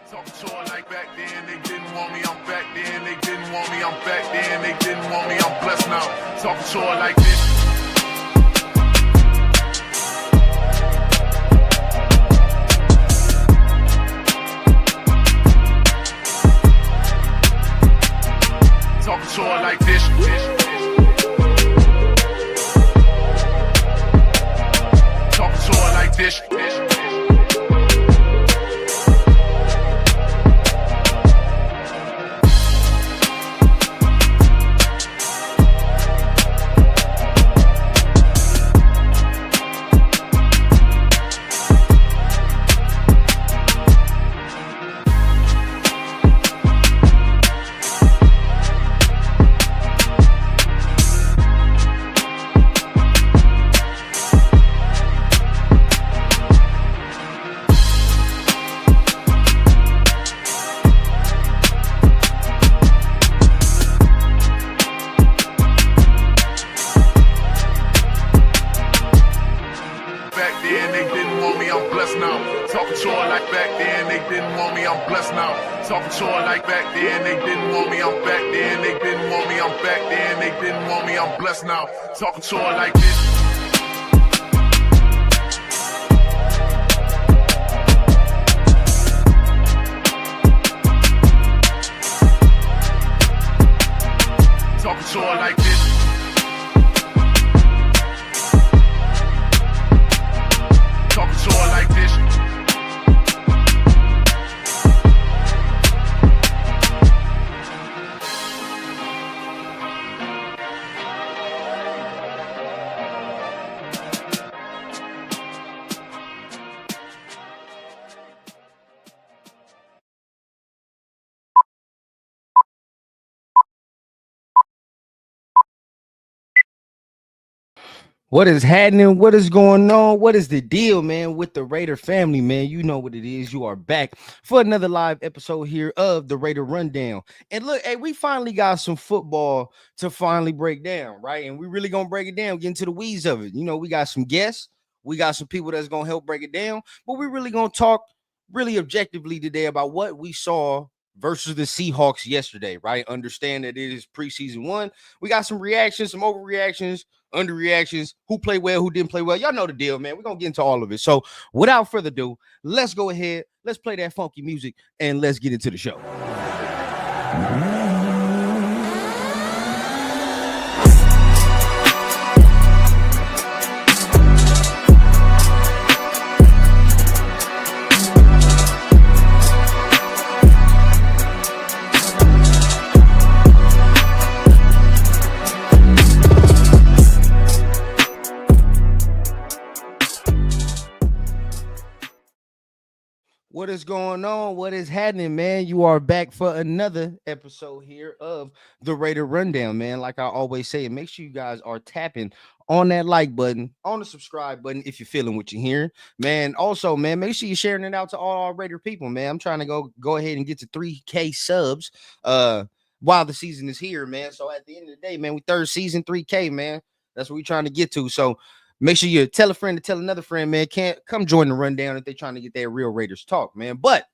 Talking to her like back then, they didn't want me, I'm back then, they didn't want me, I'm back then, they didn't want me, I'm blessed now. Talking to her like this. Talking to her like this. Talking to her like this. Talking to her like back then, they didn't want me, I'm blessed now. Talking to her like back then, they didn't want me, I'm back then, they didn't want me, I'm back then, they didn't want me, I'm blessed now. Talking to her like this. Talking to her like this. Talking to her like this. What is happening? What is going on? What is the deal, man, with the Raider family, man? You know what it is. You are back for another live episode here of the Raider Rundown. And look, hey, we finally got some football to finally break down, right? And we really gonna break it down, get into the weeds of it. You know, we got some guests, we got some people that's gonna help break it down, but we really gonna talk really objectively today about what we saw versus the Seahawks yesterday, right? Understand that it is preseason 1. We got some reactions, some overreactions, underreactions, who played well, who didn't play well. Y'all know the deal, man. We're going to get into all of it. So without further ado, let's go ahead. Let's play that funky music and let's get into the show. What is going on? What is happening, man? You are back for another episode here of the Raider Rundown, man. Like I always say, make sure you guys are tapping on that like button, on the subscribe button if you're feeling what you're hearing, man. Also, man, make sure you're sharing it out to all our Raider people, man. I'm trying to go ahead and get to 3K subs while the season is here, man. So at the end of the day, man, we third season, 3K, man. That's what we're trying to get to. So make sure you tell a friend to tell another friend, man. Can't come join the rundown if they're trying to get their real Raiders talk, man. But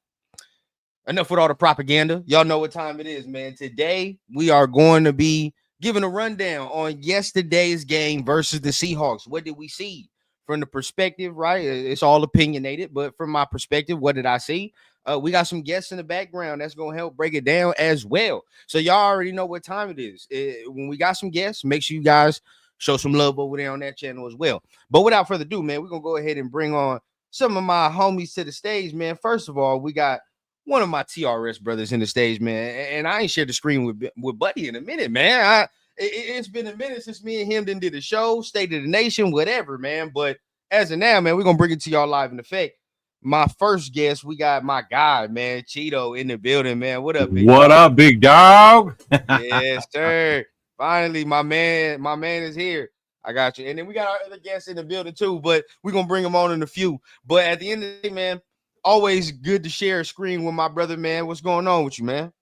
enough with all the propaganda. Y'all know what time it is, man. Today, we are going to be giving a rundown on yesterday's game versus the Seahawks. What did we see? From the perspective, right? It's all opinionated, but from my perspective, what did I see? We got some guests in the background that's going to help break it down as well. So y'all already know what time it is. When we got some guests, make sure you guys show some love over there on that channel as well. But without further ado, man, we're going to go ahead and bring on some of my homies to the stage, man. First of all, we got one of my TRS brothers in the stage, man. And I ain't shared the screen with Buddy in a minute, man. It's been a minute since me and him did a show, State of the Nation, whatever, man. But as of now, man, we're going to bring it to y'all live in effect. My first guest, we got my guy, man, Cheeto in the building, man. What up, big dog? What up, big dog? Yes, sir. Finally, my man is here. I got you. And then we got our other guests in the building too, but we're going to bring them on in a few. But at the end of the day, man, always good to share a screen with my brother, man. What's going on with you, man?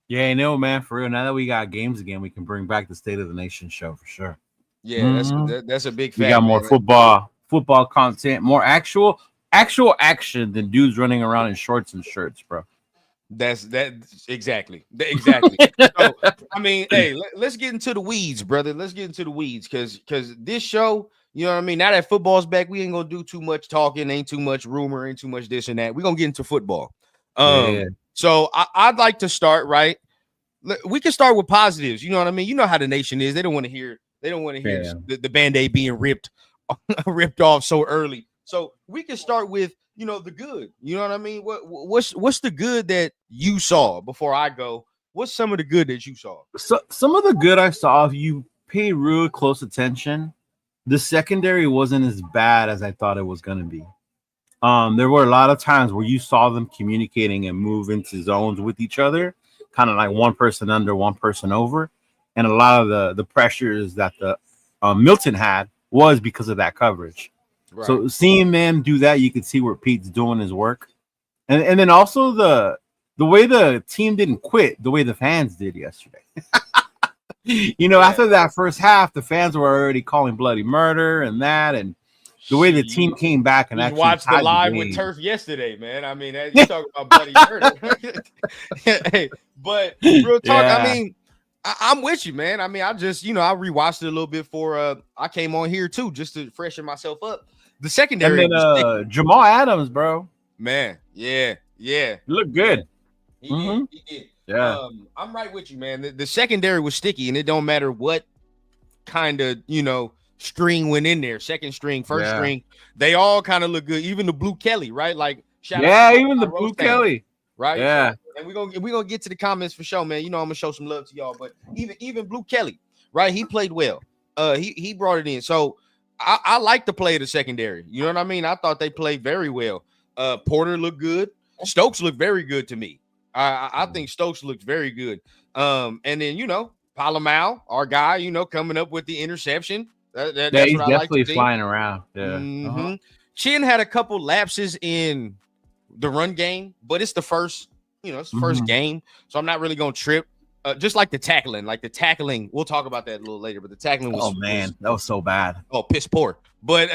Yeah, I know, man. For real. Now that we got games again, we can bring back the State of the Nation show for sure. Yeah, that's a big fact. We got more football content, more actual actual action than dudes running around in shorts and shirts, bro. That's exactly. So I mean, hey, let's get into the weeds, brother. Let's get into the weeds because this show, you know what I mean. Now that football's back, we ain't gonna do too much talking, ain't too much rumor, ain't too much this and that. We're gonna get into football. Yeah. So I'd like to start right. We can start with positives. You know what I mean. You know how the nation is. They don't want to hear. The Band-Aid being ripped off so early. So we can start with the good. You know what I mean? What's the good that you saw before I go? What's some of the good that you saw? So some of the good I saw, if you pay real close attention, the secondary wasn't as bad as I thought it was going to be. There were a lot of times where you saw them communicating and move into zones with each other, kind of like one person under, one person over. And a lot of the pressures that the Milton had was because of that coverage. Right. So seeing them do that, you could see where Pete's doing his work. And then also the way the team didn't quit, the way the fans did yesterday. After that first half, the fans were already calling bloody murder and that, and the way the team came back and actually watched the live with Turf yesterday, man. I mean, you talking about bloody murder. Hey, but real talk, I mean, I'm with you, man. I mean, I just, I rewatched it a little bit for I came on here too, just to freshen myself up. The secondary, and then Jamal Adams, bro. Man, yeah. Look good. He did. Yeah. I'm right with you, man. The secondary was sticky, and it don't matter what kind of, string went in there, second string, first string. They all kind of look good. Even the Blue Kelly, right? Like, even the Blue Kelly. Right. Yeah. And we're gonna get to the comments for sure, man. I'm gonna show some love to y'all. But even Blue Kelly, right? He played well. He brought it in. So I like the play of the secondary. You know what I mean? I thought they played very well. Porter looked good. Stokes looked very good to me. I think Stokes looks very good. And then Palomal, our guy, coming up with the interception. That's he's what I definitely like to flying around. Yeah. Mm-hmm. Chin had a couple lapses in the run game, but it's the first, it's the first game, so I'm not really gonna trip. Just like the tackling, we'll talk about that a little later. But the tackling was, that was so bad. Oh, piss poor. But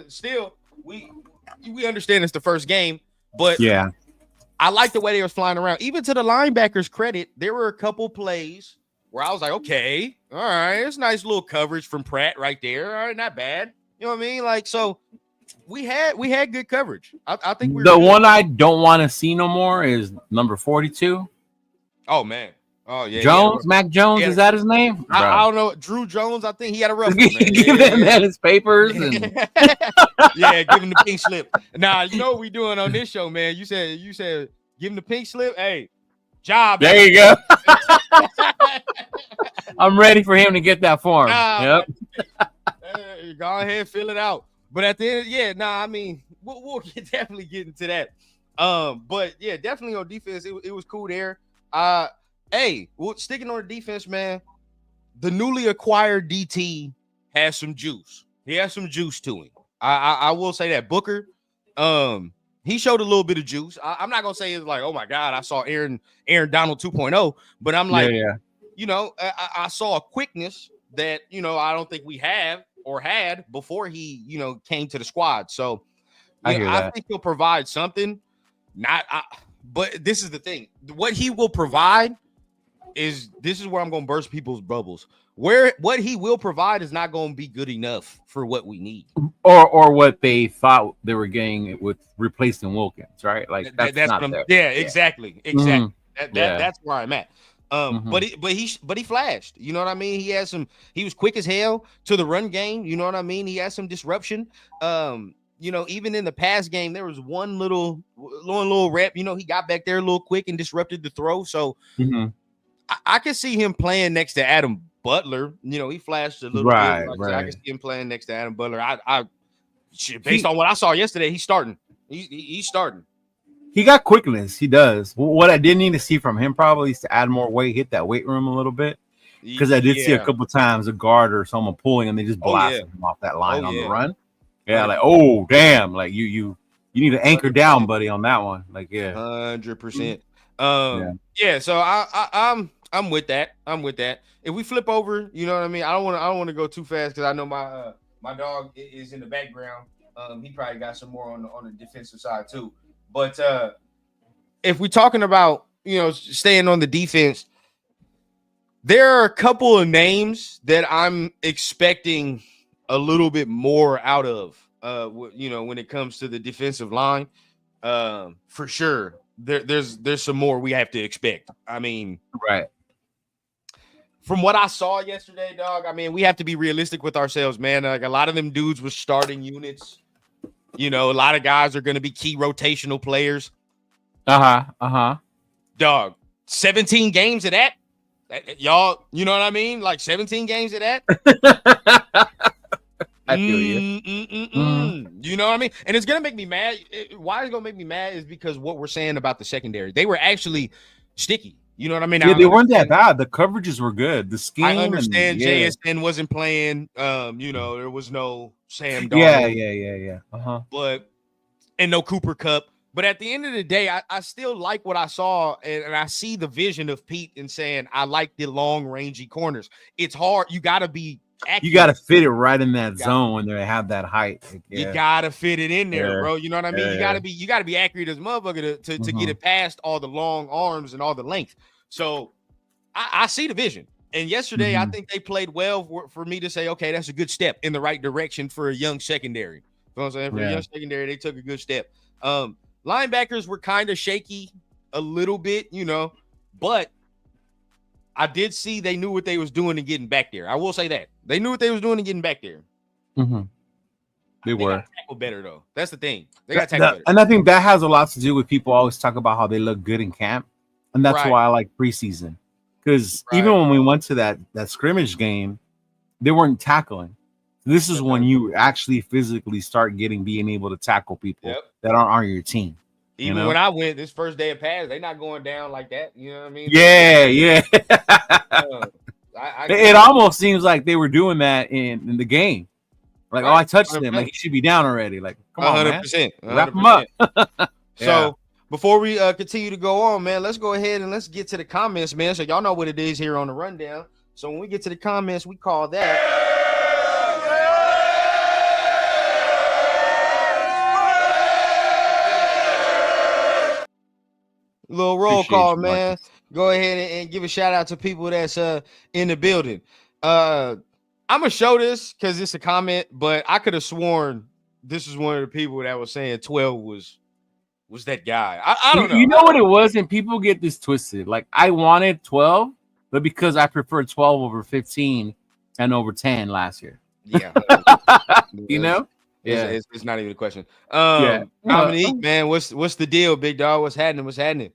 still, we understand it's the first game. But yeah, I like the way they were flying around. Even to the linebackers' credit, there were a couple plays where I was like, okay, all right, it's nice little coverage from Pratt right there. All right, not bad. You know what I mean? Like, so we had good coverage. I think the one I don't want to see no more is number 42. Oh man. Oh yeah. Jones, Mac Jones, is that his name? I don't know. Drew Jones, I think he had a rough one, man. Give him his papers and give him the pink slip. Nah, you know what we doing on this show, man. You said give him the pink slip. Hey, job. There you go. I'm ready for him to get that form. Yep. Go ahead, fill it out. But at the end, I mean, we'll definitely get into that. But yeah, definitely on defense, it was cool there. Sticking on the defense, man, the newly acquired DT has some juice. He has some juice to him. I will say that. Booker, he showed a little bit of juice. I'm not gonna say it's like, oh my God, I saw Aaron Donald 2.0, but I'm like, I saw a quickness that I don't think we have or had before he came to the squad. So I think he'll provide something. But this is the thing. What he will provide is where I'm going to burst people's bubbles. What he will provide is not going to be good enough for what we need, or what they thought they were getting with replacing Wilkins, right? Like that's not what exactly. Mm-hmm. That's where I'm at. But he flashed. You know what I mean? He was quick as hell to the run game. You know what I mean? He had some disruption. Even in the pass game, there was one little rep. He got back there a little quick and disrupted the throw. So I can see him playing next to Adam Butler. He flashed a little bit. Right. I can see him playing next to Adam Butler. Based on what I saw yesterday, he's starting. He's starting. He got quickness. He does. What I did need to see from him probably is to add more weight, hit that weight room a little bit. Because I did see a couple times a guard or someone pulling and they just blasted him off that line on the run. Yeah, like, oh damn, like you need to anchor down, buddy, on that one. Like, 100%. So I'm with that. If we flip over, you know what I mean? I don't want to go too fast because I know my dog is in the background. He probably got some more on the defensive side too. But if we're talking about, staying on the defense, there are a couple of names that I'm expecting a little bit more out of, when it comes to the defensive line. For sure, there's some more we have to expect. I mean, right. From what I saw yesterday, dog, I mean, we have to be realistic with ourselves, man. Like, a lot of them dudes were starting units. A lot of guys are going to be key rotational players. Dog, 17 games of that. Y'all, you know what I mean? Like 17 games of that. I feel you. You know what I mean? And it's going to make me mad. Why it's going to make me mad is because what we're saying about the secondary. They were actually sticky. You know what I mean? Yeah, they weren't that bad. The coverages were good. The scheme. I understand JSN wasn't playing. There was no Sam Darnold. Yeah. But and no Cooper Kupp. But at the end of the day, I still like what I saw, and I see the vision of Pete and saying I like the long rangy corners. It's hard. You got to be accurate. You got to fit it right in that zone when they have that height. You got to fit it in there, bro. You know what I mean? You got to be accurate as a motherfucker to get it past all the long arms and all the length. So I see the vision. And yesterday, I think they played well for me to say, okay, that's a good step in the right direction for a young secondary. You know what I'm saying? For a young secondary, they took a good step. Linebackers were kind of shaky a little bit, but I did see they knew what they was doing and getting back there. I will say that. They knew what they was doing and getting back there. They were. Got to tackle better, though. That's the thing. They got to tackle better. And I think that has a lot to do with people always talk about how they look good in camp. And that's why I like preseason. Because even when we went to that scrimmage game, they weren't tackling. This is when you actually physically start being able to tackle people that aren't on your team. Even when I went this first day of pads, they're not going down like that. You know what I mean? Yeah. It almost seems like they were doing that in the game. Like, I touched 100%. Him. Like, he should be down already. Like, come on, 100%. Man. Wrap him up. So, before we continue to go on, man, let's go ahead and let's get to the comments, man. So y'all know what it is here on the rundown. So when we get to the comments, we call that little roll call, man. Marcus. Go ahead and give a shout out to people that's in the building. I'm gonna show this because it's a comment, but I could have sworn this is one of the people that was saying 12 was that guy. I don't know. You know what it was, and people get this twisted. Like, I wanted 12, but because I prefer 12 over 15 and over 10 last year. Yeah. It's not even a question. Dominique, man, what's the deal, big dog? What's happening?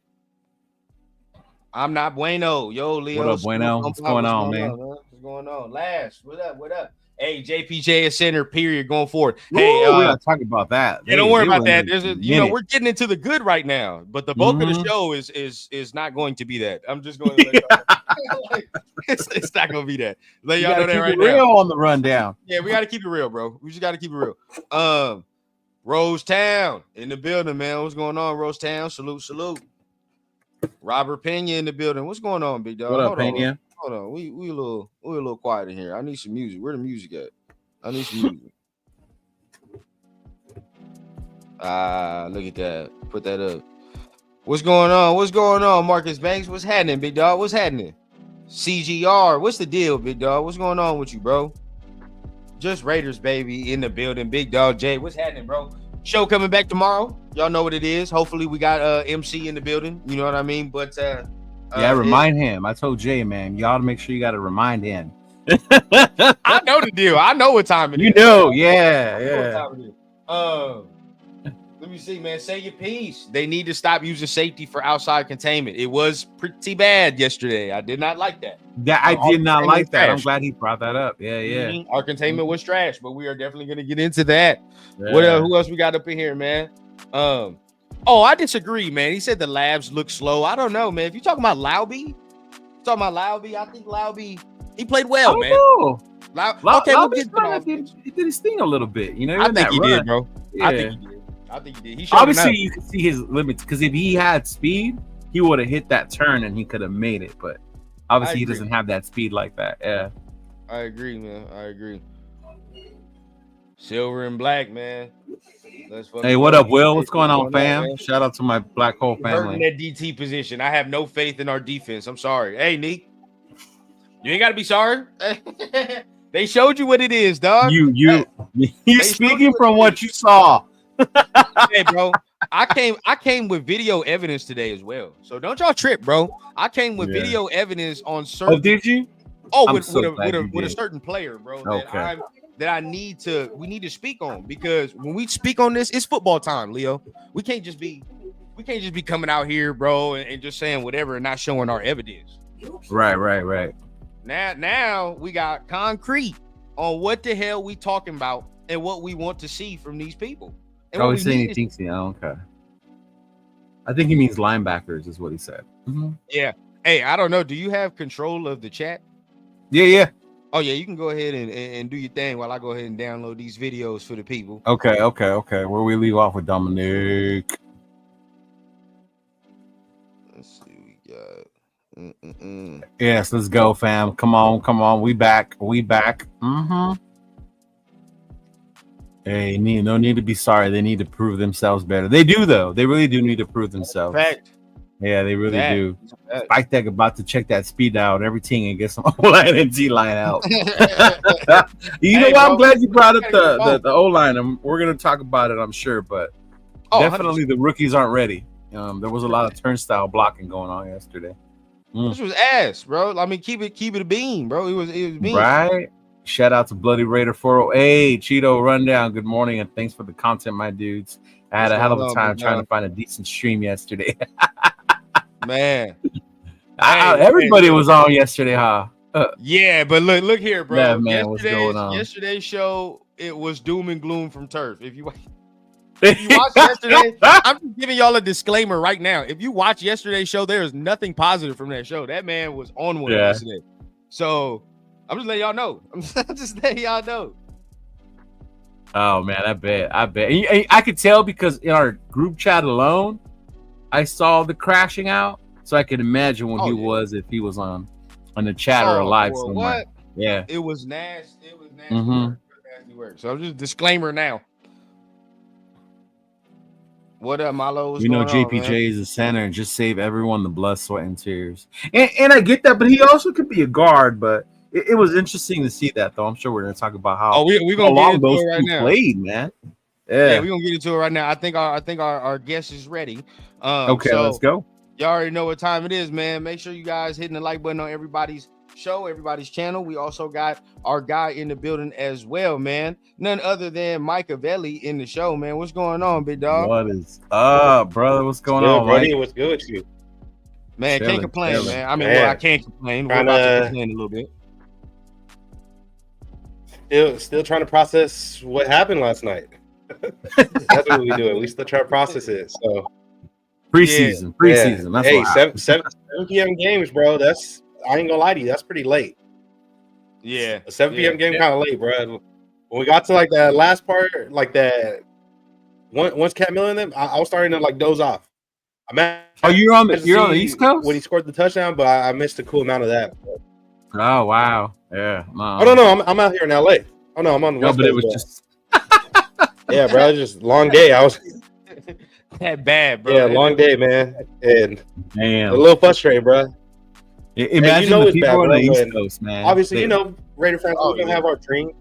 I'm not bueno. Yo, Leo. What up, bueno? What's going on, man? What's going on? Lash, what up? Hey, JPJ is center, period, going forward. Ooh, hey, we gotta talk about that. Yeah, don't worry about that. There's we're getting into the good right now, but the bulk of the show is not going to be that. I'm just going to let it's not going to be that. Let y'all know that right now. Real on the rundown. Yeah, we got to keep it real, bro. We just got to keep it real. Rose Town in the building, man. What's going on, Rose Town? Salute. Robert Pena in the building. What's going on, big dog? What up, Pena? Hold on. We a little quiet in here. I need some music. Where the music at? I need some music. Look at that. Put that up. What's going on, Marcus Banks? What's happening, big dog? What's happening? CGR, what's the deal, big dog? What's going on with you, bro? Just Raiders, baby, in the building. Big dog Jay, what's happening, bro? Show coming back tomorrow. Y'all know what it is. Hopefully we got MC in the building. You know what I mean? But remind him. I told Jay, man, y'all to make sure you got to remind him. I know the deal. I know what time it is. You know, yeah. Let me see, man. Say your piece. They need to stop using safety for outside containment. It was pretty bad yesterday. I did not like that. I did not like that. I'm glad he brought that up. Yeah. Mm-hmm. Our containment was trash, but we are definitely going to get into that. Yeah. What else? Who else we got up in here, man? I disagree, man. He said the labs look slow. I don't know, man. If you're talking about Lauby, I think Lauby, he played well, man. We'll get he did his thing a little bit. You know, I think he did, bro. Yeah. I think he did. Obviously, you can see his limits because if he had speed, he would have hit that turn and he could have made it. But obviously, he doesn't have that speed like that. Yeah, I agree, man. I agree. Silver and black, man. Hey, what up, Will? What's going on, on, fam? man? Shout out to my Black Hole Hurting family. that DT position. I have no faith in our defense. I'm sorry. Hey, Nick. You ain't got to be sorry. They showed you what it is, dog. You speaking you from what you saw. Hey, bro. I came with video evidence today as well. So don't y'all trip, bro. I came with video evidence on certain. Oh, did you? Oh, I'm with so a certain player, bro. Okay. That we need to speak on, because when we speak on this, it's football time, Leo. We can't just be coming out here, bro, and just saying whatever and not showing our evidence. Right. Now we got concrete on what the hell we talking about and what we want to see from these people. And Oh, he's saying he thinks okay. I think he means linebackers, is what he said. Mm-hmm. Yeah. Hey, I don't know. Do you have control of the chat? Yeah. Oh, yeah, you can go ahead and do your thing while I go ahead and download these videos for the people. Okay. Where we leave off with Dominic. Let's see, we got. Yes, let's go, fam. Come on. We back. Mm-hmm. Hey, no need to be sorry. They need to prove themselves better. They do, though. They really do need to prove themselves. Fact. Yeah, they really do. Spike Tech about to check that speed out, everything, and get some O-line and D-line out. You know what? I'm glad you brought up the O-line. We're going to talk about it, I'm sure, but definitely 100%. The rookies aren't ready. There was a lot of turnstile blocking going on yesterday. This was ass, bro. I mean, keep it a beam, bro. It was beam. Right? Shout out to Bloody Raider 408. Cheeto Rundown. Good morning, and thanks for the content, my dudes. I had a hell of a time trying to find a decent stream yesterday. Man, everybody was on yesterday, huh? Yeah, but look here, bro. Yeah, man, what's going on? Yesterday's show, it was doom and gloom from turf. If you watch yesterday, I'm just giving y'all a disclaimer right now. If you watch yesterday's show, there is nothing positive from that show. That man was on one yesterday. So I'm just letting y'all know. Oh man, I bet. I could tell because in our group chat alone, I saw the crashing out, so I could imagine what if he was on the chat or live somewhere. What? Yeah, it was nasty. It was nasty. Nasty work. So just disclaimer now. What up, Malo? We know JPJ is a center and just save everyone the blood, sweat, and tears. And I get that, but he also could be a guard. But it was interesting to see that, though. I'm sure we're going to talk about how we're gonna get into those it right now. Played, man. Yeah, we're gonna get into it right now. I think our guest is ready. Okay, let's go. Y'all already know what time it is, man. Make sure you guys hitting the like button on everybody's show, everybody's channel. We also got our guy in the building as well, man. None other than Mikeavelli in the show, man. What's going on, big dog? What is up, brother? What's going on, Mike? What's good with you? Man, can't complain, man. I mean, well, I can't complain. We're about to complain a little bit. Still trying to process what happened last night. That's what we're doing. We still trying to process it. So preseason. Yeah. That's 7 p.m. games, bro. I ain't gonna lie to you. That's pretty late. Yeah, a 7 p.m. game kind of late, bro. When we got to like that last part, like that, once Cat Miller and them, I was starting to like doze off. You're on the East Coast when he scored the touchdown, but I missed a cool amount of that. Oh wow, yeah. No. Oh no, I'm out here in LA. Oh no, I'm on the West but Coast, it was just yeah, bro. It was just a long day. I was that bad, bro. Yeah, long day, man, and damn, a little frustrated, bro. Imagine the people on the East Coast, man. Obviously, Raider fans, we don't have our dream.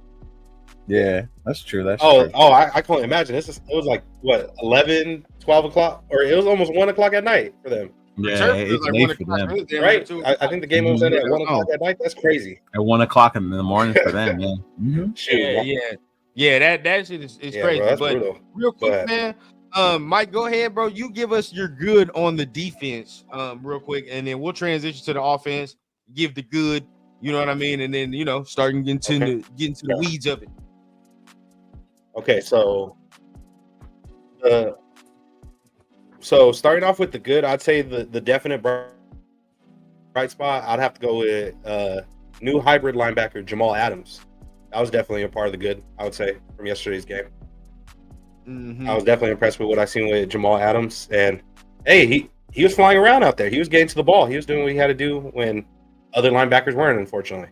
Yeah, that's true. True. I can't imagine. It was like what 11, 12 o'clock, or it was almost 1 o'clock at night for them. Yeah, it's like late for them, right? I think the game was ended at 1 o'clock at night. That's crazy. At 1 o'clock in the morning for them, yeah. Mm-hmm. Yeah. That shit is crazy. Bro, but brutal. Real quick, man. Mike, go ahead, bro. You give us your good on the defense, real quick, and then we'll transition to the offense. Give the good, you know what I mean, and then starting getting to the weeds of it. Okay, so starting off with the good, I'd say the definite bright spot, I'd have to go with new hybrid linebacker Jamal Adams. That was definitely a part of the good, I would say, from yesterday's game. Mm-hmm. I was definitely impressed with what I seen with Jamal Adams, and hey, he was flying around out there. He was getting to the ball. He was doing what he had to do when other linebackers weren't, unfortunately.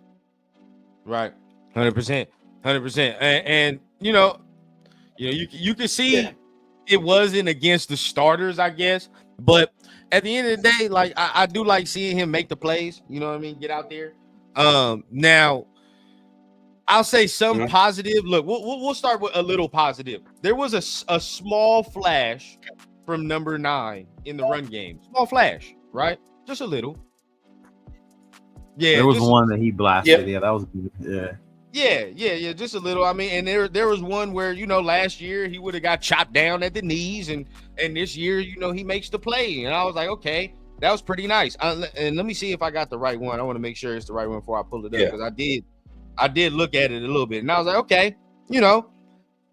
Right, 100%. And you know, you can see it wasn't against the starters, I guess. But at the end of the day, like I do like seeing him make the plays. You know what I mean? Get out there. Now I'll say some positive. Look, we'll start with a little positive. There was a small flash from number 9 in the run game. Small flash, right? Just a little. Yeah, there was one that he blasted. Yeah, that was good. Yeah. Just a little. I mean, and there was one where last year he would have got chopped down at the knees, and this year he makes the play, and I was like, okay, that was pretty nice. And let me see if I got the right one. I want to make sure it's the right one before I pull it up because I did look at it a little bit, and I was like, okay,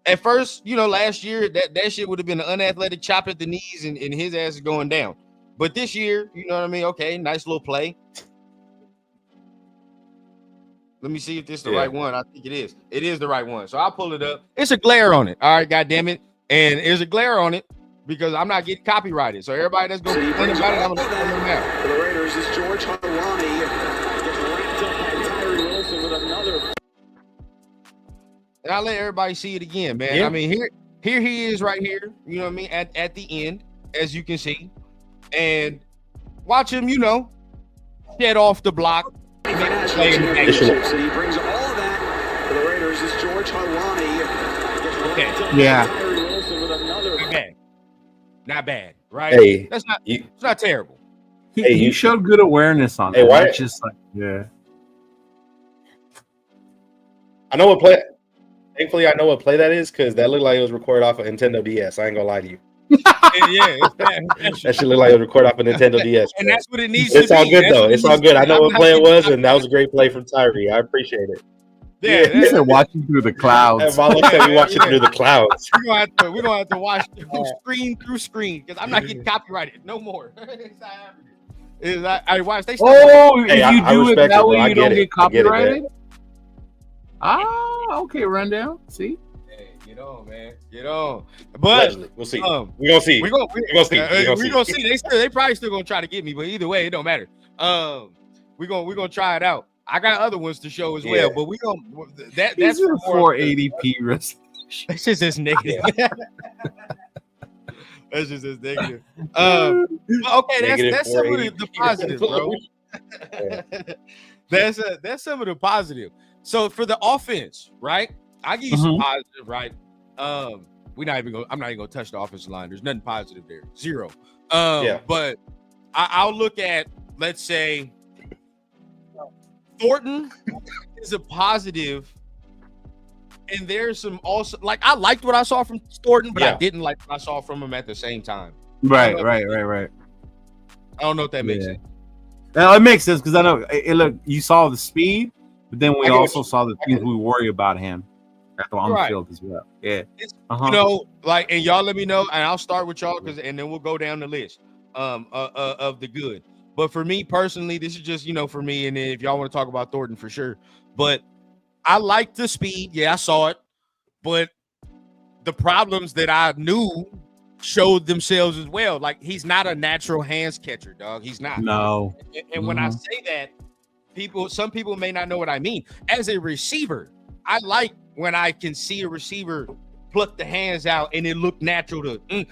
at first, last year that shit would have been an unathletic chop at the knees, and his ass is going down. But this year, you know what I mean? Okay, nice little play. Let me see if this is the right one. I think it is. It is the right one. So I'll pull it up. It's a glare on it. All right, goddamn it. And there's a glare on it because I'm not getting copyrighted. So everybody that's going to complain about it, I'm going to let them now. For the Raiders is George Harwani. Gets wrapped up by Tyree Wilson with another. And I'll let everybody see it again, man. I mean, here he is right here. You know what I mean? At the end, as you can see. And watch him, get off the block. So he brings all of that for the Raiders is George Harwani. Not bad, right? Hey, it's not terrible. He showed good awareness on it. Why? Just like I know what play. Thankfully, I know what play that is because that looked like it was recorded off of Nintendo DS. I ain't gonna lie to you. That shit looked like it was recorded off of Nintendo DS. And that's what it needs to be. It's all good though. It's all good. I know what play it was, and that was a great play from Tyree. I appreciate it. He said watching through the clouds. And Milo said we watching through the clouds. We're gonna have to watch through screen because I'm not getting copyrighted no more. I watch. If you do it that way, you don't get copyrighted. Okay, rundown. See. Get on, man. Get on. But we'll see. We're gonna see. We're gonna see. They probably still gonna try to get me, but either way, it don't matter. We're gonna try it out. I got other ones to show as well, but we gonna that's for 480p resolution. That's just as negative. That's just as negative. Okay, that's some of the positive, bro. That's some of the positive. So for the offense, right? I give you some positive, right? I'm not even gonna touch the offensive line. There's nothing positive there. Zero. But I'll look at, let's say, Thornton is a positive, and there's some also like I liked what I saw from Thornton, but I didn't like what I saw from him at the same time. Right. I don't know if that makes sense. Now, it makes sense because I know look, you saw the speed, but then we also saw the things we worry about him on the field as well. Yeah. And y'all let me know, and I'll start with y'all and then we'll go down the list of the good. But for me personally, this is just, for me. And then if y'all want to talk about Thornton for sure, but I like the speed. Yeah, I saw it. But the problems that I knew showed themselves as well. Like, he's not a natural hands catcher, dog. He's not. No. And when I say that, some people may not know what I mean. As a receiver, I like when I can see a receiver pluck the hands out and it look natural to,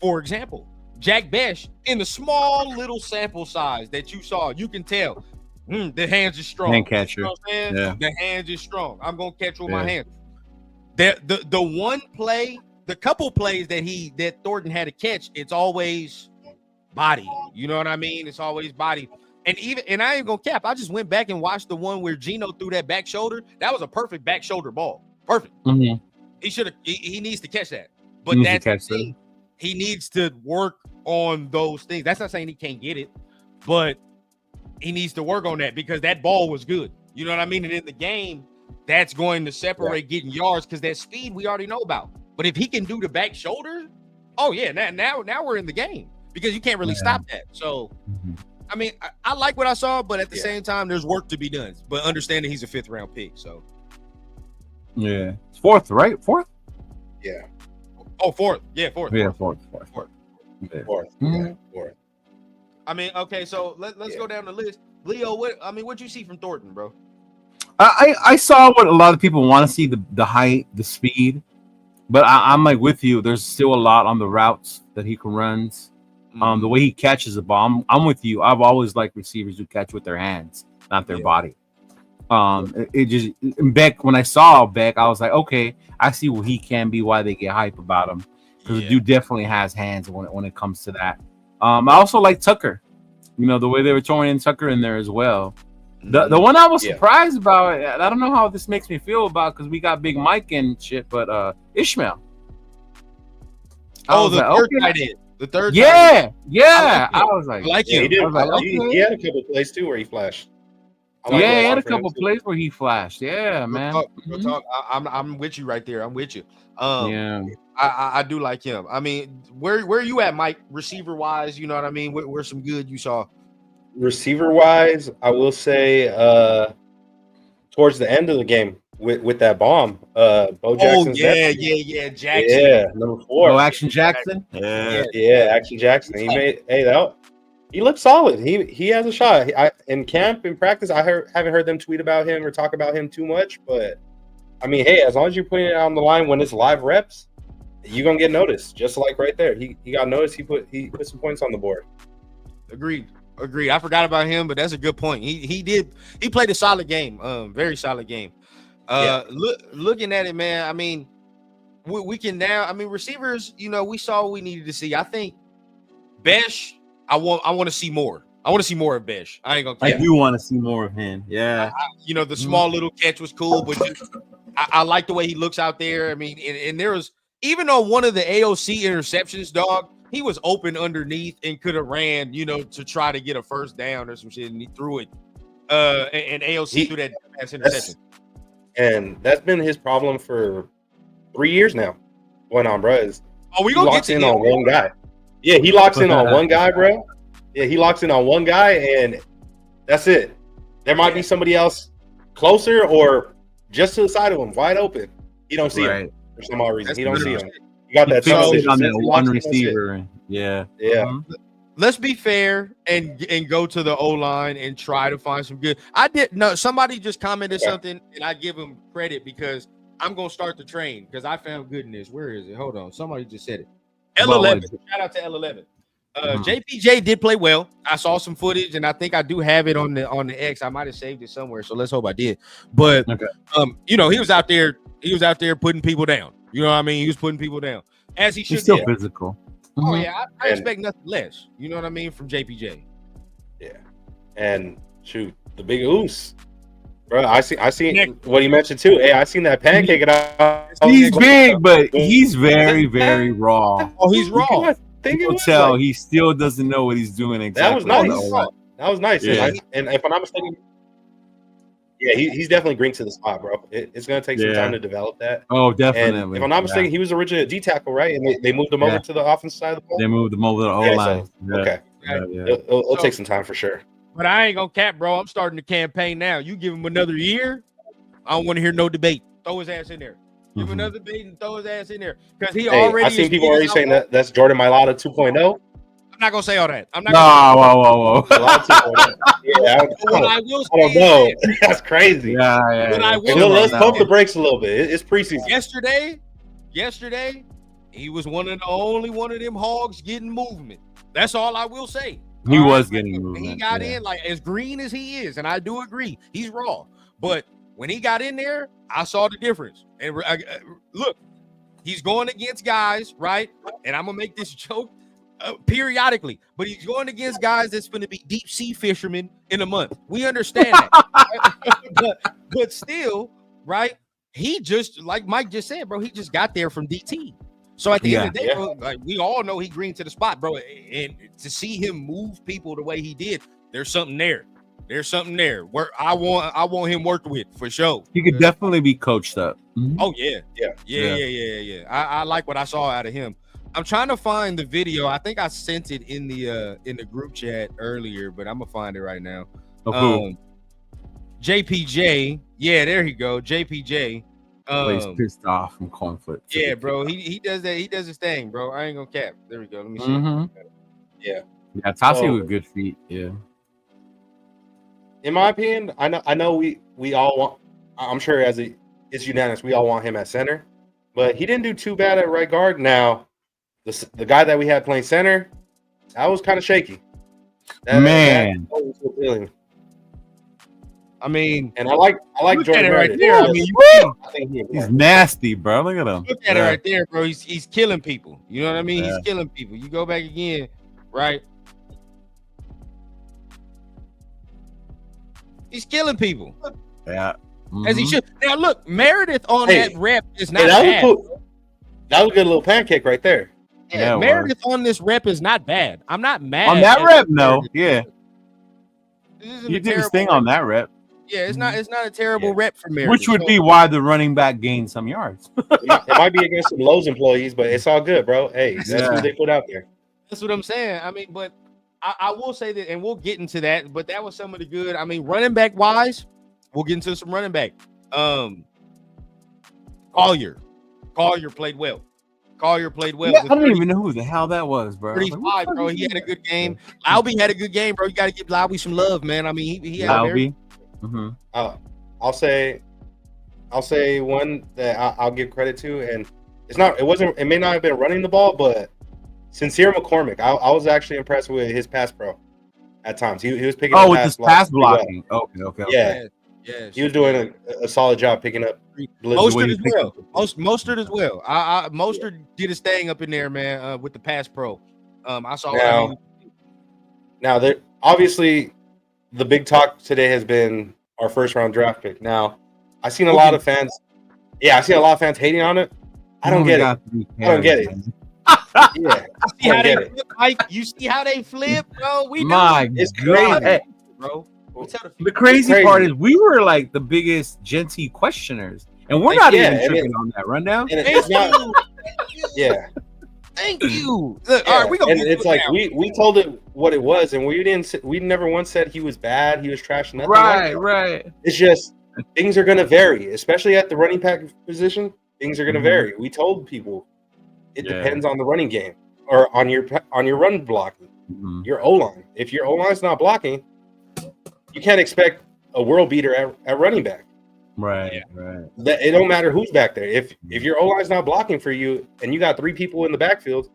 for example, Jack Besh, in the small little sample size that you saw, you can tell the hands is strong. Hand catcher. You know what I'm saying? Yeah. The hands is strong. I'm gonna catch with my hands. The one play, the couple plays that Thornton had to catch, it's always body. You know what I mean? It's always body. And I ain't gonna cap. I just went back and watched the one where Geno threw that back shoulder. That was a perfect back shoulder ball. Perfect. Mm-hmm. He needs to catch that. But he needs to work on those things. That's not saying he can't get it, but he needs to work on that because that ball was good. You know what I mean? And in the game, that's going to separate getting yards because that speed we already know about. But if he can do the back shoulder, now we're in the game because you can't really stop that. So, I mean, I like what I saw, but at the same time, there's work to be done. But understanding he's a 5th round pick, so. Yeah. It's 4th, right? 4th? Yeah. Oh, 4th. Yeah, 4th. Yeah, 4th. Yeah. 4th. Yeah, 4th. I mean, okay, so let's go down the list. Leo, what you see from Thornton, bro? I saw what a lot of people want to see, the height, the speed, but I'm like with you. There's still a lot on the routes that he can runs. The way he catches the ball, I'm with you. I've always liked receivers who catch with their hands, not their body. It just Beck. When I saw Beck, I was like, okay, I see what he can be. Why they get hype about him, because the dude definitely has hands when it comes to that. I also like Tucker. You know, the way they were throwing in Tucker in there as well. The one I was surprised about, I don't know how this makes me feel about, because we got Big Mike and shit, but Ishmael. Oh, the third tight end. The third. Yeah. I was like, him. He had a couple plays too where he flashed. He had a couple plays where he flashed. Yeah, man. I'm with you right there. I'm with you. I do like him. I mean, where you at, Mike? Receiver wise, you know what I mean? Where's some good you saw? Receiver wise, I will say towards the end of the game with that bomb, Bo Jackson. Jackson. Yeah, number 4. Oh, Action Jackson. Yeah, Action Jackson. He looks solid. He has a shot. In camp, in practice, haven't heard them tweet about him or talk about him too much. But I mean, hey, as long as you're putting it on the line when it's live reps, you're gonna get noticed. Just like right there, he got noticed. He put some points on the board. Agreed. I forgot about him, but that's a good point. He played a solid game. Very solid game. Looking at it, man. I mean, we can now. I mean, receivers. You know, we saw what we needed to see. I think Besh. I want to see more. I want to see more of Besh. I ain't gonna. I do want to see more of him. Yeah. The small little catch was cool, but I like the way he looks out there. I mean, and there was, even on one of the AOC interceptions, dog, he was open underneath and could have ran, to try to get a first down or some shit, and he threw it. And AOC threw that pass interception. And that's been his problem for 3 years now. Going on, bro. We gonna get in on one guy. Yeah, he locks in on one guy, bro. Yeah, he locks in on one guy, and that's it. There might be somebody else closer or just to the side of him, wide open. He don't see him for some odd reason. He don't see him. You got that on that one receiver. Yeah. Let's be fair and go to the O-line and try to find some good. Somebody just commented something, and I give him credit because I'm gonna start the train because I found goodness. Where is it? Hold on. Somebody just said it. L11. Shout out to L11. JPJ did play well. I saw some footage, and I think I do have it on the X. I might have saved it somewhere, so let's hope I did. But he was out there. He was out there putting people down. You know what I mean? He was putting people down as he should. He's still physical. Oh yeah, I expect nothing less. You know what I mean from JPJ. Yeah, and shoot, the big Oos, bro. I seen what he mentioned too. Hey, I seen that pancake. He's big, but he's very, very raw. Oh, he's raw. You can tell he still doesn't know what he's doing exactly. That was nice. That was nice. Yeah. And if I'm not mistaken, he's definitely green to the spot, bro. It's gonna take some time to develop that. Oh, definitely. And if I'm not mistaken, he was originally a D tackle, right? And they moved him over to the offensive side of the ball. They moved him over to the O-line. Okay. It'll take some time for sure. But I ain't gonna cap, bro. I'm starting the campaign now. You give him another year, I don't want to hear no debate. Throw his ass in there. Give him another debate and throw his ass in there because he already. I've seen people already saying that's Jordan Mailata 2.0. I'm not gonna say all that. I'm not. Whoa. I don't know. That's crazy. Yeah. Let's pump the brakes a little bit. It's preseason. Yesterday, he was one of them hogs getting movement. That's all I will say. He was getting movement. He got in like as green as he is, and I do agree he's raw. But when he got in there, I saw the difference. And look, he's going against guys, right? And I'm gonna make this joke periodically, but he's going against guys that's going to be deep sea fishermen in a month. We understand that, but still, right? He just, like Mike just said, bro, he just got there from DT. So at the end of the day, bro, like we all know he green to the spot, bro. And to see him move people the way he did, there's something there. There's something there where I want him worked with for sure. He could definitely be coached up. Oh yeah. I like what I saw out of him. I'm trying to find the video. I think I sent it in the group chat earlier, but I'm gonna find it right now. JPJ, yeah, there you go. JPJ. He's pissed off from conflict. Yeah, bro. He does that. He does his thing, bro. I ain't gonna cap. There we go. Let me see. Yeah, Tassie with good feet. Yeah. In my opinion, I know we all I'm sure it's unanimous. We all want him at center, but he didn't do too bad at right guard. Now, the guy that we had playing center, that was kind of shaky. Man. That was appealing. I mean, And I like look Jordan at it right Meredith. there. I mean, I think He's nasty, bro. Look at him. look at it right there, bro. He's killing people. You know what I mean? Yeah. He's killing people. You go back again, right? He's killing people. Yeah. As he should. Now look, Meredith on Hey. that rep is not Hey, that was bad. cool. That was a good little pancake right there. Yeah, it Meredith on this rep is not bad. I'm not mad On that at rep, no. Meredith. Yeah. This isn't You a did his terrible thing rep. on that rep, Yeah, it's not a terrible Yeah. rep for Meredith. which would So, be why the running back gained some yards. It might be against some Lowe's employees, but it's all good, bro. Hey, that's Yeah. who they put out there. that's what I'm saying. I mean, but I will say that, and we'll get into that. But that was some of the good. I mean, running back wise, we'll get into some running back. Collier played well. Collier played well. Yeah, with I don't 30 even know who the hell that was, bro. 35, bro. He had a good game. Laube had a good game, bro. You got to give Laube some love, man. I mean, he had a very, Mm-hmm. I'll say one that I'll give credit to, and it may not have been running the ball, but Sincere McCormick, I was actually impressed with his pass pro at times. He was picking up with this pass blocking. Okay. Yeah. yeah. He was doing a solid job picking up Mostert as picked well. up. Mostert as well. Mostert did his thing up in there, man, with the pass pro. I saw Now that obviously the big talk today has been our first round draft pick. Now, I've seen a lot of fans. Yeah, I see a lot of fans hating on it. I don't get it. I don't get it. Yeah, see how I they get it. flip, Mike. You see how they flip, bro? We do My it, It's God. crazy. bro. We tell The crazy Crazy. part is we were like the biggest Genty questioners, and we're Like, not yeah, even and tripping on that rundown. And it's not. Yeah, Thank you. Look, all right, we gonna and get it's to it like now. we told it what it was, and we never once said he was bad, he was trash, nothing. like that. Right. It's just things are going to vary, especially at the running back position. Things are going to Mhm. vary. We told people it Yeah. depends on the running game or on your run blocking, Mhm. your O line. If your O line's not blocking, you can't expect a world beater at running back. Right. That it don't matter who's back there. If your O line's not blocking for you and you got three people in the backfield,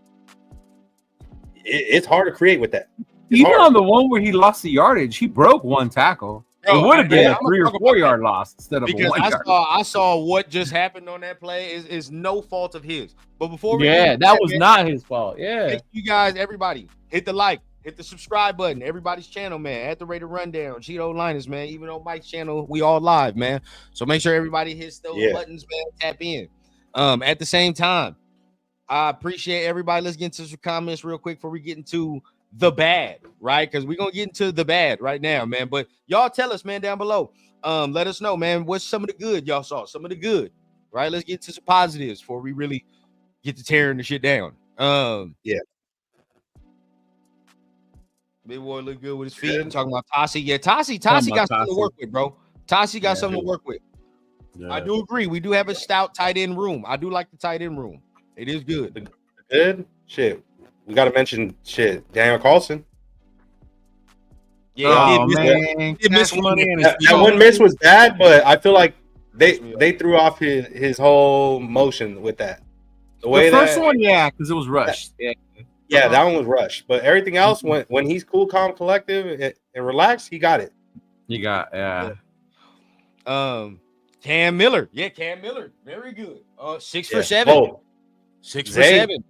it's hard to create with that. It's Even hard. on the one where he lost the yardage, he broke one tackle. Bro, It would have been yeah, a I'm 3 or gonna talk 4 about yard loss instead of a because 1 yard. I saw what just happened on that play is no fault of his. But before we Yeah, get into that was man, not his fault. Yeah. make you guys, everybody, hit the like, hit the subscribe button. Everybody's channel, man. At the Raider Rundown, Cheeto Liners, man. Even on Mike's channel, we all live, man. So make sure everybody hits those buttons, man. Tap in. At the same time, I appreciate everybody. Let's get into some comments real quick before we get into the bad, right? Because we're gonna get into the bad right now, man. But y'all tell us, man, down below. Let us know, man. What's some of the good y'all saw? Some of the good, right? Let's get to some positives before we really get to tearing the shit down. Big boy look good with his feet. I'm talking about Tassi. Yeah, Tassi got something to work with, bro. Tassi got something to work with. Yeah. I do agree. We do have a stout tight end room. I do like the tight end room. It is good. Good shit. We got to mention shit. Daniel Carlson. Yeah, Oh he man, did miss Cash one. money and That one miss was bad, but I feel like they threw off his whole motion with that. The way the first that, one, yeah, because it was rushed. yeah, that one was rushed. But everything else, when he's cool, calm, collective, and relaxed, he got it. You got Cam Miller. Yeah, Cam Miller. Very good. 6 for Yeah. 7. Oh, 6 for Zay. 7.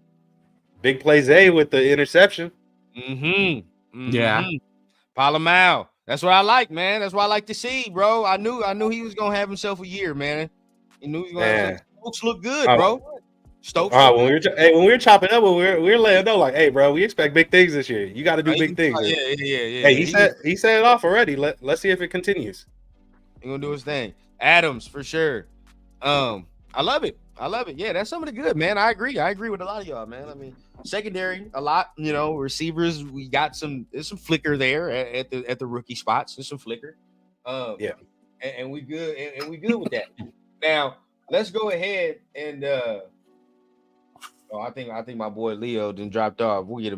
big play Zay with the interception. Yeah. Palomau. That's what I like, man. That's what I like to see, bro. I knew he was gonna have himself a year, man. He knew he was gonna have himself. Stokes look good, bro. Stokes. When we were chopping up, we were letting know like, hey, bro, we expect big things this year. You got to do big things. Yeah. Hey, he said it off already. Let's see if it continues. He gonna do his thing. Adams for sure. I love it. Yeah, that's some of the good, man. I agree with a lot of y'all, man. I mean, secondary a lot. You know, receivers. We got there's some flicker there at the rookie spots. There's some flicker. Yeah. And we good. And we good with that. Now let's go ahead and. I think my boy Leo then dropped off. We'll get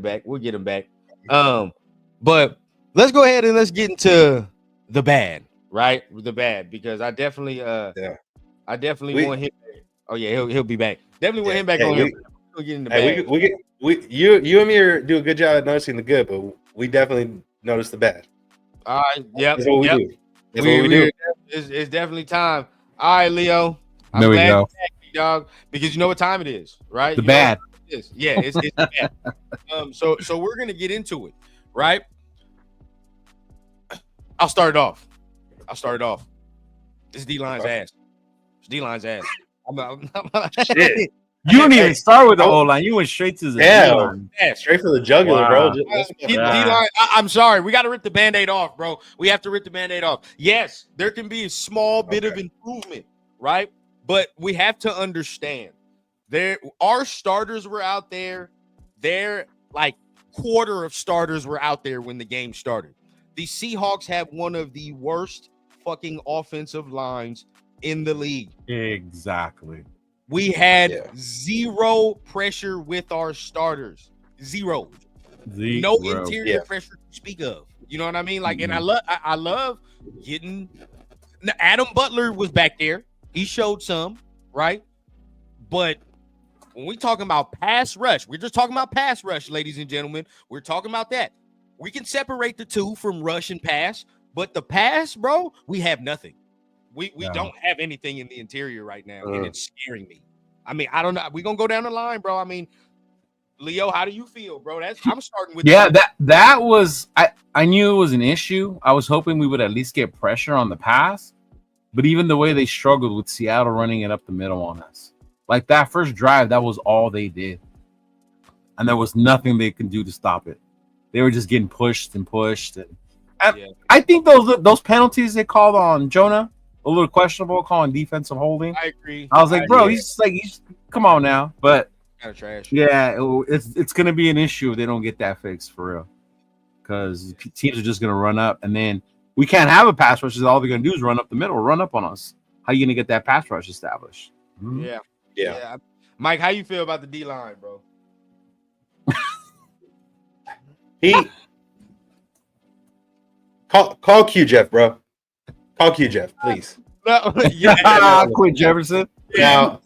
him back. But let's go ahead and let's get into the bad. right? The bad, because I definitely want him. Oh yeah, he'll be back. Definitely want him back on here. We'll get in the bad. You and me do a good job at noticing the good, but we definitely notice the bad. All right, yep. That's what we do. That's what we do. It's definitely time. All right, Leo. I'm There we glad go. you're back, dog, because you know what time it is, right? The You know bad. what time it is. Yeah, it's the bad. So we're gonna get into it, right? I'll start it off. This D-line's ass. It's D-line's ass. Shit. You didn't even start with the O line. You went straight to the D-line. Straight for the jugular, Wow. bro. D-line, I'm sorry. We got to rip the Band-Aid off, bro. We have to rip the Band-Aid off. Yes, there can be a small bit of improvement, right? But we have to understand our starters were out there. Their like quarter of starters were out there when the game started. The Seahawks have one of the worst fucking offensive lines in the league. Exactly. We had zero pressure with our starters. Zero. No interior pressure to speak of. You know what I mean? Like, and I love getting. Adam Butler was back there. He showed some, right? But when we talking about pass rush, we're just talking about pass rush, ladies and gentlemen. We're talking about that. We can separate the two from rush and pass, but the pass, bro, we have nothing. We don't have anything in the interior right now, and it's scaring me. I mean, I don't know. We're gonna go down the line, bro. I mean, Leo, how do you feel, bro? I'm starting with that was I knew it was an issue. I was hoping we would at least get pressure on the pass, but even the way they struggled with Seattle running it up the middle on us, like that first drive, that was all they did, and there was nothing they could do to stop it. They were just getting pushed and pushed, and I think those penalties they called on Jonah, a little questionable, calling defensive holding. I agree. I was like, bro, he's come on now. But kind of trash. Yeah, it's gonna be an issue if they don't get that fixed for real, because teams are just gonna run up, and then we can't have a pass rush. All they're gonna do is run up the middle, run up on us. How are you gonna get that pass rush established? Yeah. Mike, how you feel about the D line, bro? Call Q Jeff, bro. Call Q Jeff, please. Quit Jefferson. Now,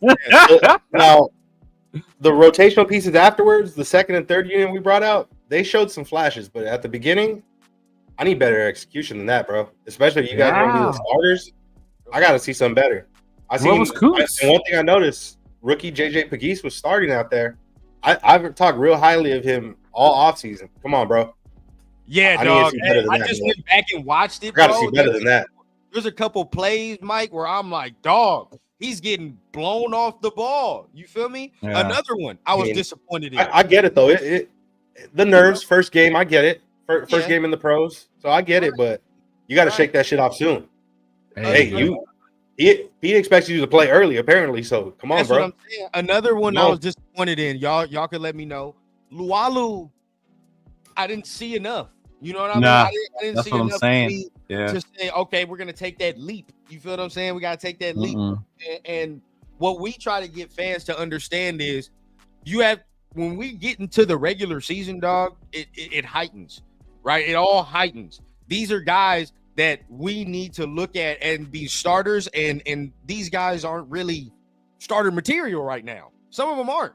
the rotational pieces afterwards, the second and third unit we brought out, they showed some flashes, but at the beginning, I need better execution than that, bro. Especially if you guys want to be the starters. I got to see something better. And one thing I noticed, rookie JJ Pegues was starting out there. I've talked real highly of him all offseason. Come on, bro. Yeah, dog. I just went back and watched it. I got to see better than that. There's a couple plays, Mike, where I'm like, dog, he's getting blown off the ball. You feel me? Yeah. Another one I was disappointed in. I get it, though. The nerves, first game, I get it. First game in the pros. So I get it, but you got to shake that shit off soon. He expects you to play early, apparently. So come on, bro. What I'm saying. Another one I was disappointed in. Y'all could let me know. Lualu, I didn't see enough. You know what I mean? I didn't see enough. I'm saying. To say, okay, we're gonna take that leap. You feel what I'm saying? We gotta take that leap. And what we try to get fans to understand is, when we get into the regular season, dog, it heightens, right? It all heightens. These are guys that we need to look at and be starters, and these guys aren't really starter material right now. Some of them aren't.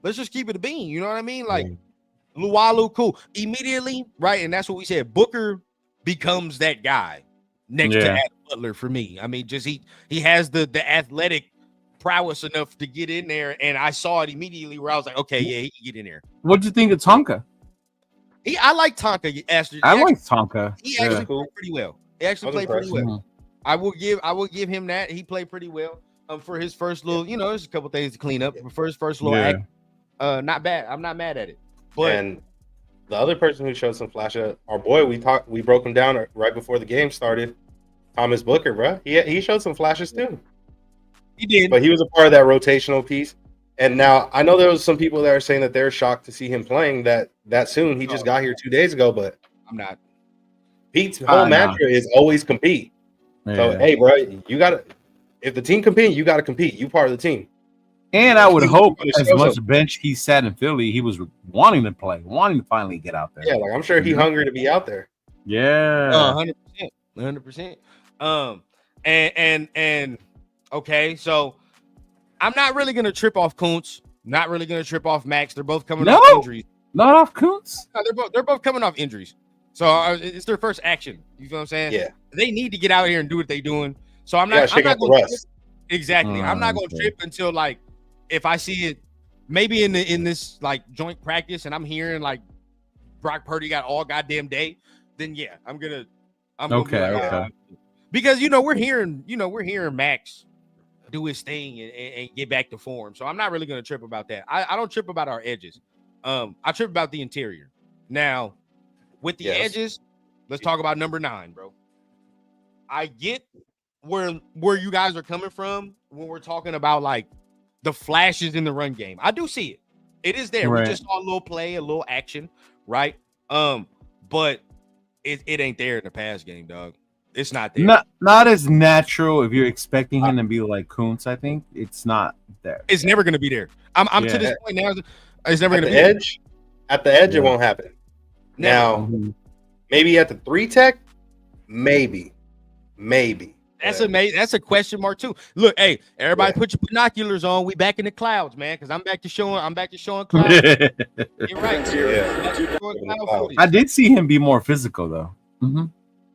Let's just keep it a bean. You know what I mean? Like Lualu, cool. Immediately, right? And that's what we said. Booker becomes that guy next to Adam Butler for me. I mean, just he has the athletic prowess enough to get in there, and I saw it immediately where I was like, okay, yeah, he can get in there. What'd you think of Tonka? I like Tonka. I like Tonka. He actually played pretty well. He actually played pretty well. I will give him that. He played pretty well. For his first little, there's a couple things to clean up. For his first little act, not bad. I'm not mad at it. But and the other person who showed some flash, our boy, we broke him down right before the game started. Thomas Booker, bro. He showed some flashes too. He did, but he was a part of that rotational piece. And now I know there was some people that are saying that they're shocked to see him playing that soon. He just got here 2 days ago, but I'm not. Pete's whole mantra is always compete. Yeah. So hey, bro, you gotta. If the team compete, you gotta compete. You part of the team. And I would hope as much bench he sat in Philly, he was wanting to play, wanting to finally get out there. Yeah, like I'm sure he's hungry to be out there. Yeah, 100%. And okay, so I'm not really gonna trip off Kuntz. Not really gonna trip off Max. They're both coming off injuries. Not off Kuntz. No, they're both coming off injuries. So it's their first action. You feel what I'm saying? Yeah. They need to get out here and do what they're doing. So I'm Yeah, not. shake I'm out not the going rust. exactly. I'm not going to trip until like if I see it maybe in this like joint practice and I'm hearing like Brock Purdy got all goddamn day. Then yeah, I'm gonna Okay, be like, okay. Because we're hearing Max do his thing and get back to form. So I'm not really gonna trip about that. I don't trip about our edges. I trip about the interior. Now, with the edges, let's talk about number 9, bro. I get where you guys are coming from when we're talking about like the flashes in the run game. I do see it. It is there. Right. We just saw a little play, a little action, right? But it ain't there in the pass game, dog. It's not there. Not as natural if you're expecting him to be like Kuntz. I think it's not there. It's never going to be there. I'm to this point now. It's never At going to the be edge. At the edge, it won't happen. Now, maybe at the 3 tech, maybe. That's amazing. That's a question mark too. Look, hey, everybody, put your binoculars on. We back in the clouds, man. Because I'm back to showing clouds. You're right. Yeah. I did see him be more physical though. Mm-hmm.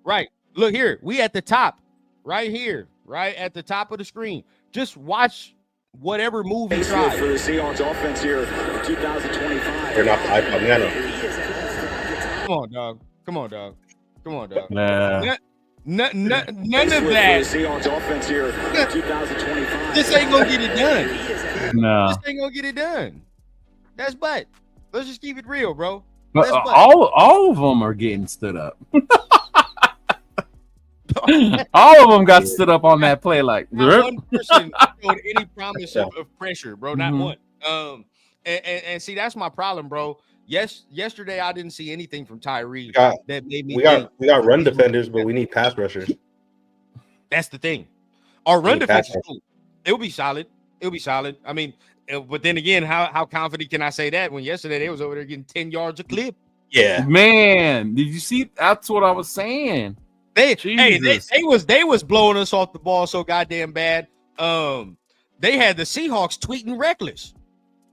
Right. Look here. We at the top, right here, right at the top of the screen. Just watch whatever move he tries. For the Seahawks offense here in 2025. They're not the iPod Nano. Come on, dog. Yeah. None of For that. the Seahawks offense here in 2025. This ain't gonna get it done. No. This ain't gonna get it done. That's but. Let's just keep it real, bro. But all of them are getting stood up. All of them got stood up on that play. Like not one person showed any promise of pressure, bro. Not one. And see, that's my problem, bro. Yesterday I didn't see anything from Tyree that made me. We got run defenders, but we need pass rushers. That's the thing. Our run defense is cool. It'll be solid. I mean, but then again, how confident can I say that when yesterday they was over there getting 10 yards a clip? Yeah, man. Did you see? That's what I was saying. They was blowing us off the ball so goddamn bad. They had the Seahawks tweeting reckless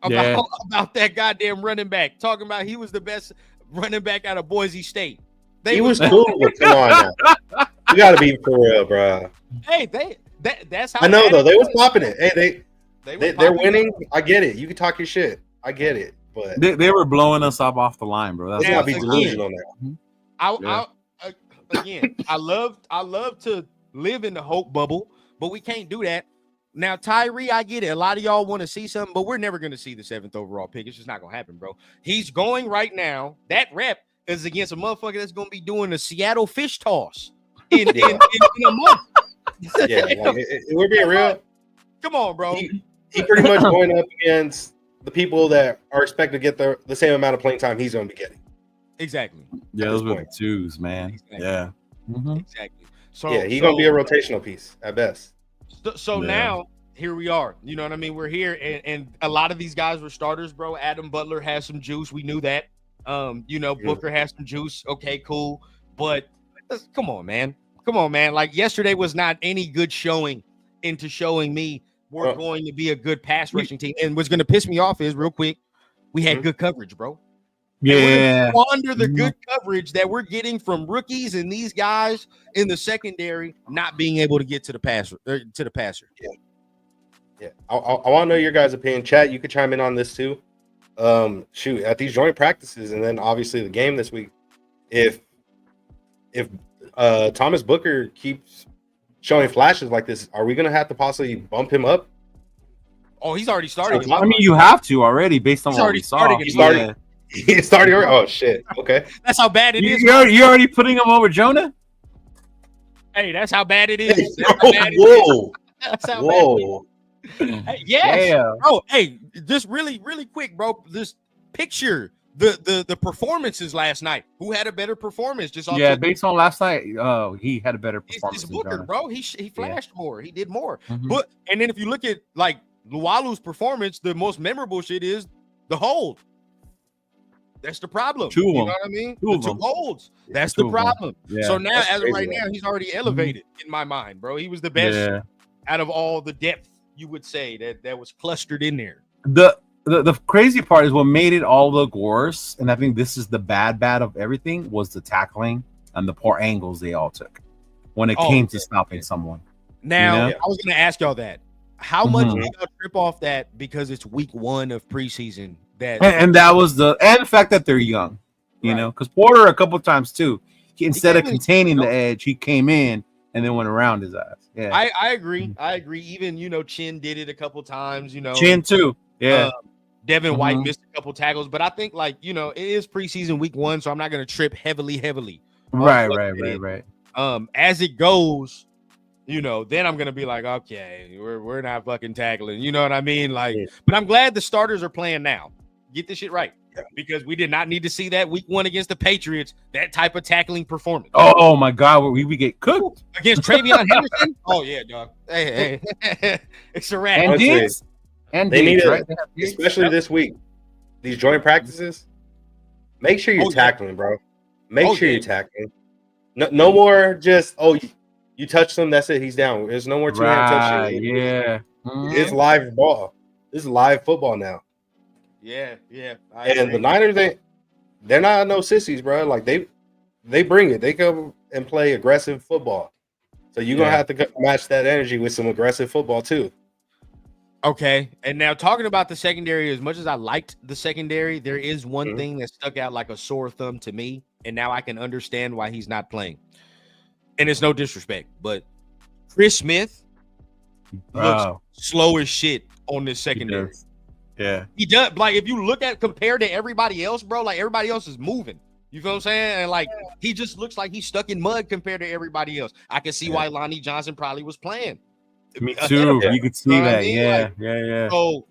about that goddamn running back, talking about he was the best running back out of Boise State. He was cool. Come on, now. You got to be for real, bro. Hey, that's how I know though. They was popping it. Hey, they're winning. It. I get it. You can talk your shit. I get it, but they were blowing us up off the line, bro. That's not be delusional now. Again, I love to live in the hope bubble, but we can't do that. Now, Tyree, I get it. A lot of y'all want to see something, but we're never going to see the 7th overall pick. It's just not going to happen, bro. He's going right now. That rep is against a motherfucker that's going to be doing the Seattle fish toss in a month. Yeah, we're being real. Come on, bro. He pretty much going up against the people that are expected to get the same amount of playing time he's going to be getting. Exactly. Yeah, those were the twos, man. Exactly. Yeah. Mm-hmm. Exactly. So yeah, he's going to be a rotational piece at best. So now here we are. You know what I mean? We're here, and a lot of these guys were starters, bro. Adam Butler has some juice. We knew that. Booker has some juice. Okay, cool. But come on, man. Like yesterday was not any good showing into showing me we're going to be a good pass rushing team. And what's going to piss me off is real quick, we had good coverage, bro. Yeah. Under the good coverage that we're getting from rookies and these guys in the secondary not being able to get to the passer. Yeah. I want to know your guys' opinion. Chat, you could chime in on this too. At these joint practices and then obviously the game this week, if Thomas Booker keeps showing flashes like this, are we going to have to possibly bump him up? Oh, he's already starting. I mean, you have to already based on what we saw. He's starting. Oh shit. Okay. That's how bad it is. You're already putting him over Jonah? Hey, that's how bad it is. Whoa. That's how bad it is. Hey, yes. Yeah. Bro, hey, just really quick, bro. Just picture the performances last night. Who had a better performance? Based on last night, he had a better performance. It's Booker, bro. He flashed more. He did more. Mm-hmm. But and then if you look at like Luwalu's performance, the most memorable shit is the hold. That's the problem. Two of You know them. what I mean? Two The of two them. golds. That's Two the of them. problem. Yeah. So now, That's as of crazy, right man. now, he's already elevated in my mind, bro. He was the best Yeah. out of all the depth, you would say, that was clustered in there. The crazy part is what made it all look worse, and I think this is the bad of everything, was the tackling and the poor angles they all took when it came to stopping someone. Now, You know? I was going to ask y'all that. How much Mhm. did y'all trip off that because it's week 1 of preseason? And that was the fact that they're young, you Right. know, because Porter a couple times too, instead of came in, containing the edge, he came in and then went around his ass. Yeah, I agree. I agree. Even, Chin did it a couple times, Chin too. Yeah, Devin White Mhm. missed a couple tackles, but I think it is preseason week 1, so I'm not going to trip heavily. right. As it goes, then I'm gonna be like, okay, we're not fucking tackling. You know what I mean? Like, Yeah. but I'm glad the starters are playing now. Get this shit right. Because we did not need to see that week 1 against the Patriots, that type of tackling performance. Oh my God, we get cooked. Against Travion Henderson? Oh yeah, dog. Hey. It's a wrap. And Honestly, Diggs. And They Diggs, need right? it, especially this week. These joint practices. Make sure you're Oh, yeah. tackling, bro. Make Oh, sure yeah. you're tackling. No more just you touch him, that's it. He's down. There's no more two-hand Right, touching. yeah. It's live ball. This is live football now. Yeah. I And agree. the Niners, they're not no sissies, bro. Like they bring it. They come and play aggressive football. So you're gonna have to match that energy with some aggressive football too. Okay. And now talking about the secondary, as much as I liked the secondary, there is one Mhm. thing that stuck out like a sore thumb to me, and now I can understand why he's not playing. And it's no disrespect, but Chris Smith looks Wow. slow as shit on this He secondary. does. Yeah. He does. Like, if you look at compared to everybody else, bro, like everybody else is moving. You feel what I'm saying? And like he just looks like he's stuck in mud compared to everybody else. I can see why Lonnie Johnson probably was playing. Me ahead too. of him. You could see You know what I that. mean? Yeah, Like, yeah. So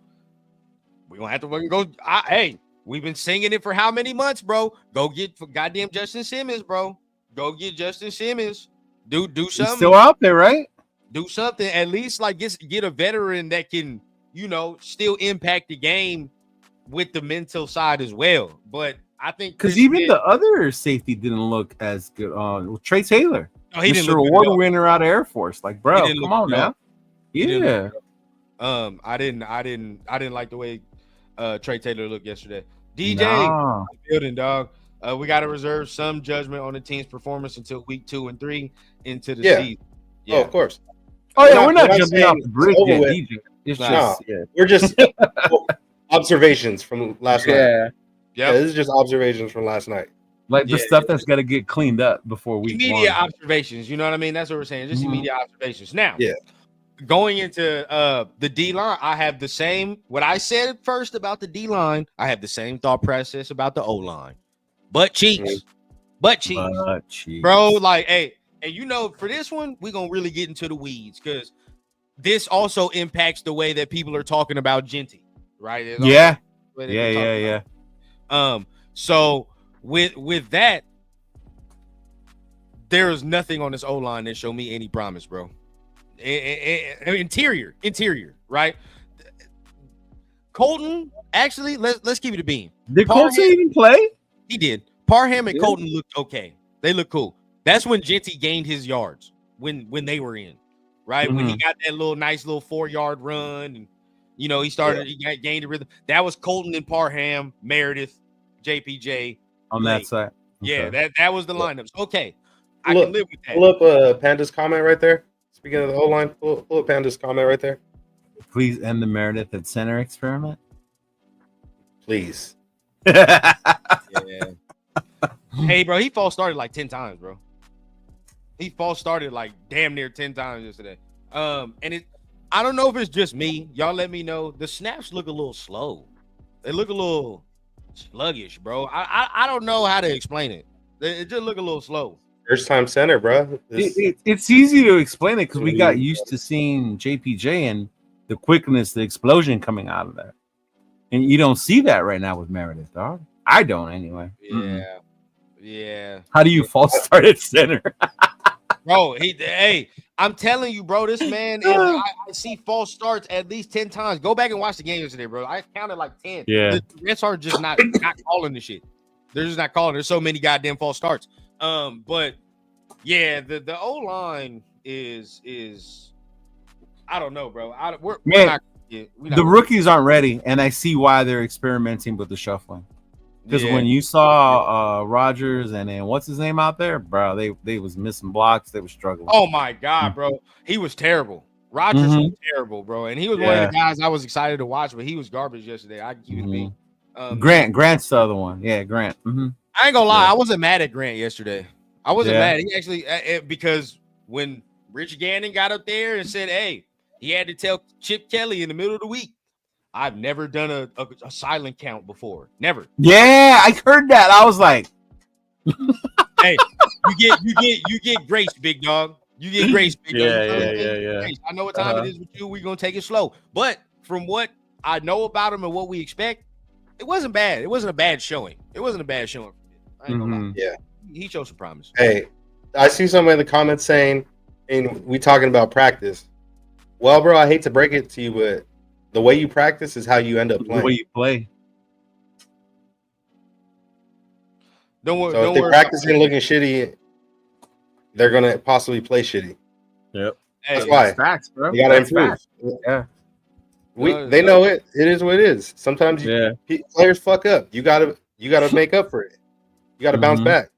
we're gonna have to fucking go. Hey, we've been singing it for how many months, bro? Go get for goddamn Justin Simmons, bro. Go get Justin Simmons. Do He's something. still out there, right? Do something. At least like get a veteran that can, still impact the game with the mental side as well. But I think Because Chris even Smith- the other safety didn't look as good. Trey Taylor, No, he didn't Mr. look good at Award all. winner out of Air Force. Like, bro, didn't come look on good at all. now. He didn't Yeah. look I didn't like the way Trey Taylor looked yesterday. DJ Nah. building, dog. We got to reserve some judgment on the team's performance until week 2 and 3 into the Yeah. season. Oh, of course. Oh yeah, We're we're not not jumping saying off the bridge over yet, with. DJ. It's Nah. just yeah. We're just observations from last night. Yeah. Yeah, this is just observations from last night. Like the Yeah, stuff that's got to get cleaned up before week Immediate 1. observations. You know what I mean? That's what we're saying. Just Mhm. immediate observations. Now, Yeah. going into the D line, I have the same. What I said first about the D line, I have the same thought process about the O line. Butt cheeks, But, jeez. bro. Like, hey, and for this one, we're gonna really get into the weeds because this also impacts the way that people are talking about Genty, right? It's also Yeah. the way that they're talking Yeah. about. So with that, there is nothing on this O line that show me any promise, bro. Interior, right? Colton, actually, let's keep it a beam. Did Parham- Colton even play? He did. Parham and Yeah. Colton looked okay. They look cool. That's when Genty gained his yards when they were in, right? When he got that nice little 4-yard run, and he started. He gained the rhythm. That was Colton and Parham, Meredith, JPJ On Blake. that side. Yeah, Okay. that was the lineups. Okay, I Look, can live with that. Pull up Panda's comment right there. Speaking of the O line, pull up Panda's comment right there, Please end the Meredith at center experiment. please. Yeah. Hey, bro, he false started like 10 times, bro. He false started like damn near 10 times yesterday. And I don't know if it's just me. Y'all let me know. The snaps look a little slow. They look a little sluggish, bro. I don't know how to explain it. It just look a little slow. First time center, bro. It's easy to explain it because we got used to seeing JPJ and the quickness, the explosion coming out of that. And you don't see that right now with Meredith, dog. I don't anyway. Yeah. Yeah. How do you false start at center? Bro, hey, I'm telling you, bro, this man, I see false starts at least 10 times. Go back and watch the game yesterday, bro. I counted like 10. Yeah. The rest are just not calling the shit. They're just not calling. There's so many goddamn false starts. But yeah, the O line is I don't know, bro. We're not. The rookies aren't ready, and I see why they're experimenting with the shuffling. Because when you saw Rodgers and then what's his name out there, bro, they was missing blocks. They were struggling. Oh my god, bro, he was terrible. Rodgers was terrible, bro, and he was one of the guys I was excited to watch, but he was garbage yesterday. I can keep it being. Grant's the other one. Yeah, Grant. I ain't gonna lie, I wasn't mad at Grant yesterday. I wasn't mad. He actually because when Rich Gannon got up there and said, "Hey," he had to tell Chip Kelly in the middle of the week, "I've never done a silent count before. Never." Yeah, I heard that. I was like, "Hey, you get grace, big dog. You get grace, big dog. Yeah. I know what time it is with you. We're gonna take it slow." But from what I know about him and what we expect, it wasn't bad. It wasn't a bad showing. I ain't gonna lie. Yeah, he showed some promise. Hey, I see someone in the comments saying, and we talking about practice. Well, bro, I hate to break it to you, but the way you practice is how you end up playing. The way you play. Don't worry. So if they're practicing looking shitty, they're gonna possibly play shitty. Yep. That's why. Facts, bro. You gotta improve. Yeah. They know it. It is what it is. Sometimes players fuck up. You gotta make up for it. You gotta bounce back.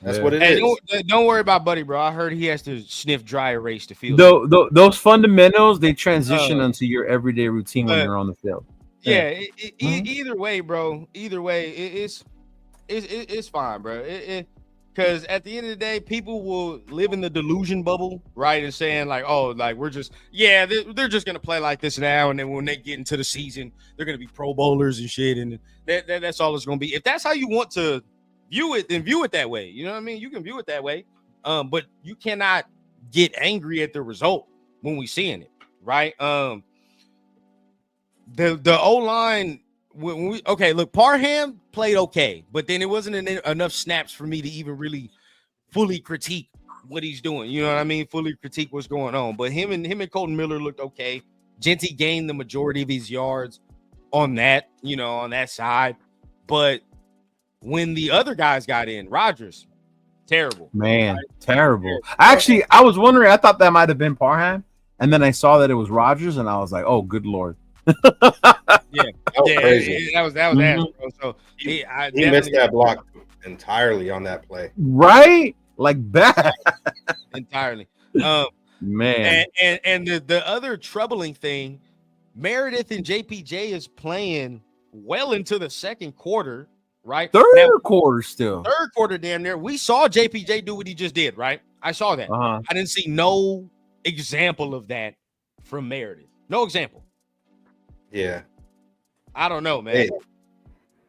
That's what it is. Don't worry about Buddy, bro. I heard he has to sniff dry erase the field. Those fundamentals, they transition into your everyday routine when you're on the field. Yeah. Either way, bro. Either way, it's fine, bro. Because at the end of the day, people will live in the delusion bubble, right? And saying like, "Oh, like we're just they're just gonna play like this now, and then when they get into the season, they're gonna be Pro Bowlers and shit, and that's all it's gonna be." If that's how you want to view it, then view it that way. You know what I mean? You can view it that way, but you cannot get angry at the result when we seeing it, right? The O line. Look, Parham played okay, but then it wasn't enough snaps for me to even really fully critique what he's doing. You know what I mean? Fully critique what's going on. But him and Colton Miller looked okay. Genty gained the majority of his yards on that, on that side. But when the other guys got in, Rodgers, terrible. Man, terrible. Actually, I was wondering, I thought that might have been Parham, and then I saw that it was Rodgers, and I was like, oh, good Lord. Crazy. That was ass, bro. So he missed that block entirely on that play, right? Like bad, entirely. Man, and the other troubling thing, Meredith and JPJ is playing well into the second quarter, right? Third quarter, damn near. We saw JPJ do what he just did, right? I saw that. I didn't see no example of that from Meredith. No example. Yeah. I don't know, man.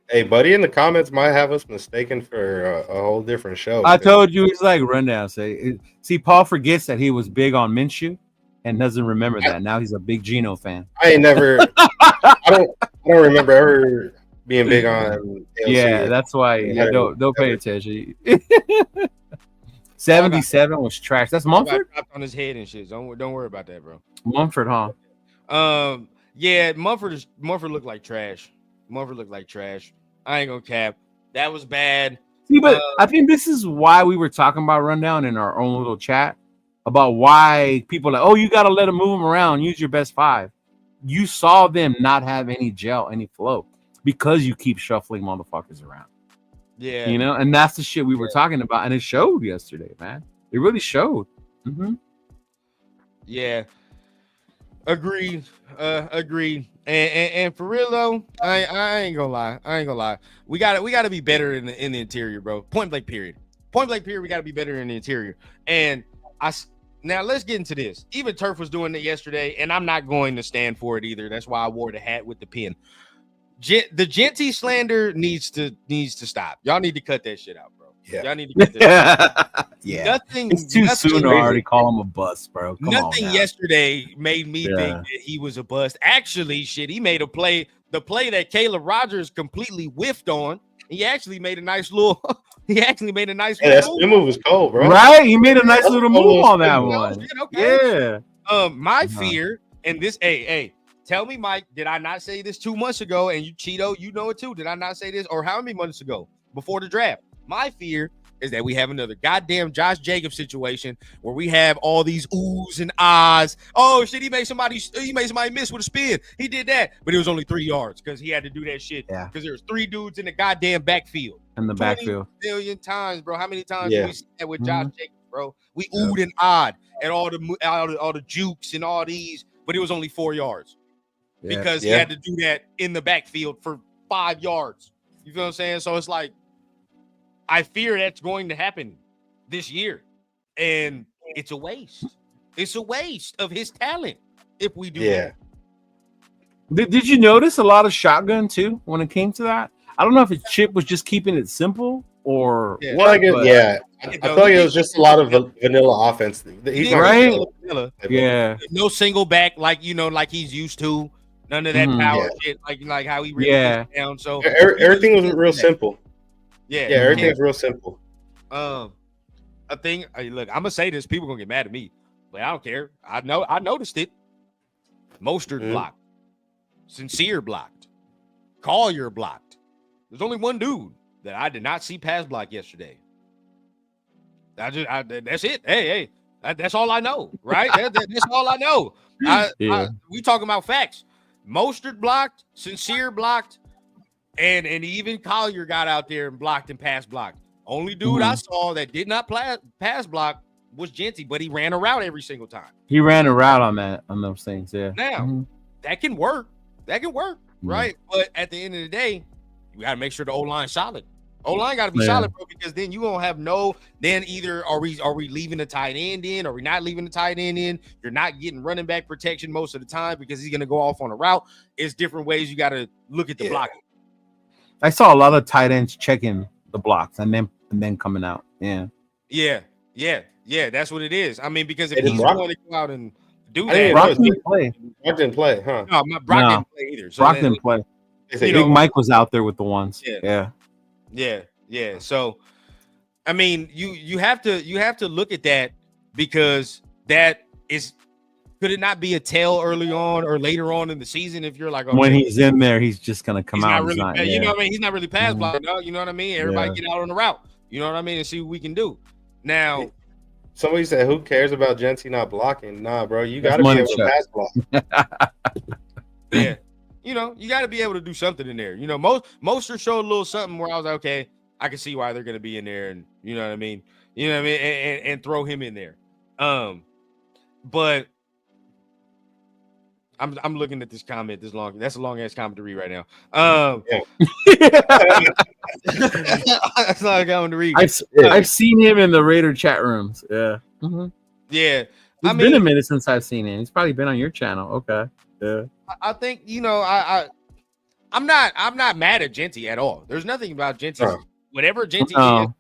Hey, buddy, in the comments might have us mistaken for a whole different show. I told you it's like rundown. See, Paul forgets that he was big on Minshew and doesn't remember that. Now he's a big Geno fan. I ain't never. I don't remember ever being big on. LC. Yeah, that's why. Don't pay attention. 77 was trash. That's Mumford on his head and shit. Don't worry about that, bro. Mumford, huh? Yeah, Mumford looked like trash. I ain't gonna cap. That was bad. See, but I think this is why we were talking about rundown in our own little chat about why people are like, oh, you gotta let them move them around, use your best five. You saw them not have any gel, any flow because you keep shuffling motherfuckers around. Yeah, and that's the shit we were talking about, and it showed yesterday, man. It really showed. Yeah. Agreed. And for real though, I ain't gonna lie. We gotta be better in the interior, bro. Point blank period. We gotta be better in the interior. And now let's get into this. Even Turf was doing it yesterday, and I'm not going to stand for it either. That's why I wore the hat with the pin. The Genty slander needs to stop. Y'all need to cut that shit out, bro. Yeah. Y'all need to get that. Yeah. It's too soon to already call him a bust, bro. Nothing yesterday made me think that he was a bust. Actually, shit, he made the play that Caleb Rogers completely whiffed on. He actually made a nice little that spin move was cold, bro. Right? He made a nice little move on that one. Okay. Yeah. My fear, and this, hey, tell me, Mike, did I not say this 2 months ago? And you, Cheeto, you know it too. Did I not say this? Or how many months ago? before the draft. My fear is that we have another goddamn Josh Jacobs situation where we have all these oohs and ahs. Oh shit, he made somebody miss with a spin. He did that, but it was only 3 yards because he had to do that shit. Yeah. Because there's 3 dudes in the goddamn backfield. In the 20 backfield. million times, bro. How many times Yeah. did we see that with Josh Jacobs, bro? We oohed and ahhed at all the jukes and all these, but it was only 4 yards because he had to do that in the backfield for 5 yards. You feel what I'm saying? So it's like, I fear that's going to happen this year, and it's a waste. It's a waste of his talent if we do that. Did you notice a lot of shotgun too when it came to that? I don't know if Chip was just keeping it simple or what. I feel like it was just a lot of vanilla offense. He's right. Vanilla. Yeah. No single back like he's used to. None of that power shit like how he really gets down. So everything was real simple. Yeah, everything's real simple. I think look, I'm gonna say this. People gonna get mad at me, but I don't care. I noticed it. Mostert blocked, Sincere blocked, Collier blocked. There's only one dude that I did not see pass block yesterday. That's it. Hey, that's all I know, right? That's all I know. We talking about facts. Mostert blocked, Sincere blocked. And even Collier got out there and blocked and pass blocked. Only dude I saw that did not pass block was Genty, but he ran a route every single time. He ran a route on those things. Yeah. Now that can work. Right? But at the end of the day, you got to make sure the O-line's solid. O-line got to be solid, bro, because then you won't have then either are we leaving the tight end in, or we not leaving the tight end in? You're not getting running back protection most of the time because he's going to go off on a route. It's different ways you got to look at the blocking. I saw a lot of tight ends checking the blocks and then coming out. Yeah. That's what it is. I mean, because if he's going to go out and do that, Brock didn't play, huh? No, Brock didn't play either. So Brock didn't play. Big Mike was out there with the ones. Yeah. So, I mean, you have to look at that, because that is. Could it not be a tell early on or later on in the season if you're like, okay, when he's in there, he's just gonna come out? You know what I mean? He's not really pass blocking. You know what I mean? Everybody get out on the route. You know what I mean? And see what we can do. Now, somebody said, "Who cares about Genty not blocking?" Nah, bro, you got to be able to pass block. Yeah, you got to be able to do something in there. Mostert showed a little something where I was like, okay, I can see why they're gonna be in there, and you know what I mean, and throw him in there. But I'm looking at this comment this long. That's a long ass comment to read right now. That's not a comment to read. I've seen him in the Raider chat rooms. Yeah. Yeah. It's been a minute since I've seen him. He's probably been on your channel. Okay. Yeah. I think I'm not mad at Genty at all. There's nothing about Genty. Whatever Genty did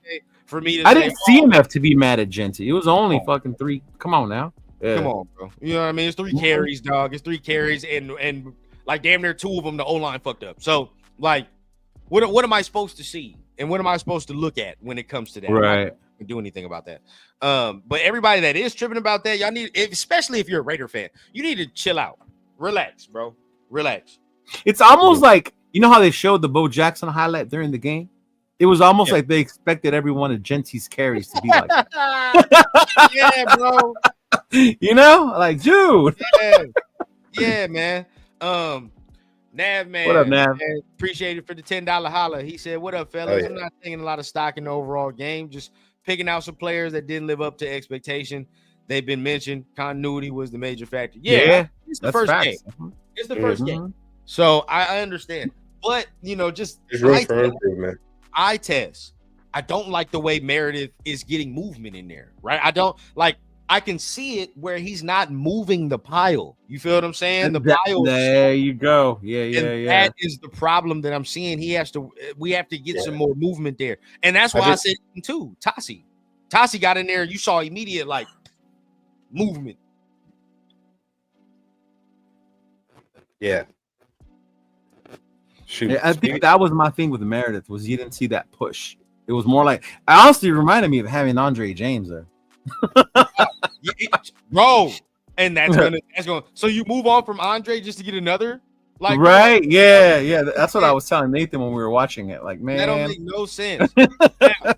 for me to I didn't see enough to be mad at Genty. It was only fucking 3. Come on now. Yeah. Come on, bro. You know what I mean? It's 3 carries, dog. It's 3 carries, and like damn near 2 of them, the O-line fucked up. So, like, what am I supposed to see? And what am I supposed to look at when it comes to that? Right. I'm not gonna do anything about that. But everybody that is tripping about that, y'all need, especially if you're a Raider fan, you need to chill out. Relax, bro. Relax. It's almost like, you know how they showed the Bo Jackson highlight during the game? It was almost like they expected every one of Genty's carries to be like that. Yeah, bro. Like, dude. Yeah, man. Nav, man. What up, Nav? Man, appreciate it for the $10 holla. He said, "What up, fellas? I'm not taking a lot of stock in the overall game. Just picking out some players that didn't live up to expectation. They've been mentioned. Continuity was the major factor. Yeah, it's the first game. It's the first game. So I understand. But just room for improvement. Eye test. I don't like the way Meredith is getting movement in there, right? I don't like. I can see it where he's not moving the pile. You feel what I'm saying? The pile. There you go. Yeah. That is the problem that I'm seeing. We have to get some more movement there. And that's why I said too, Tassi got in there. You saw immediate like movement. Yeah. Shoot. Yeah, I think that was my thing with Meredith, was you didn't see that push. It was more like, I honestly reminded me of having Andre James there. Bro, and that's gonna so you move on from Andre just to get another Like, right? Yeah. That's what I was telling Nathan when we were watching it. Like, man, that don't make no sense. Now,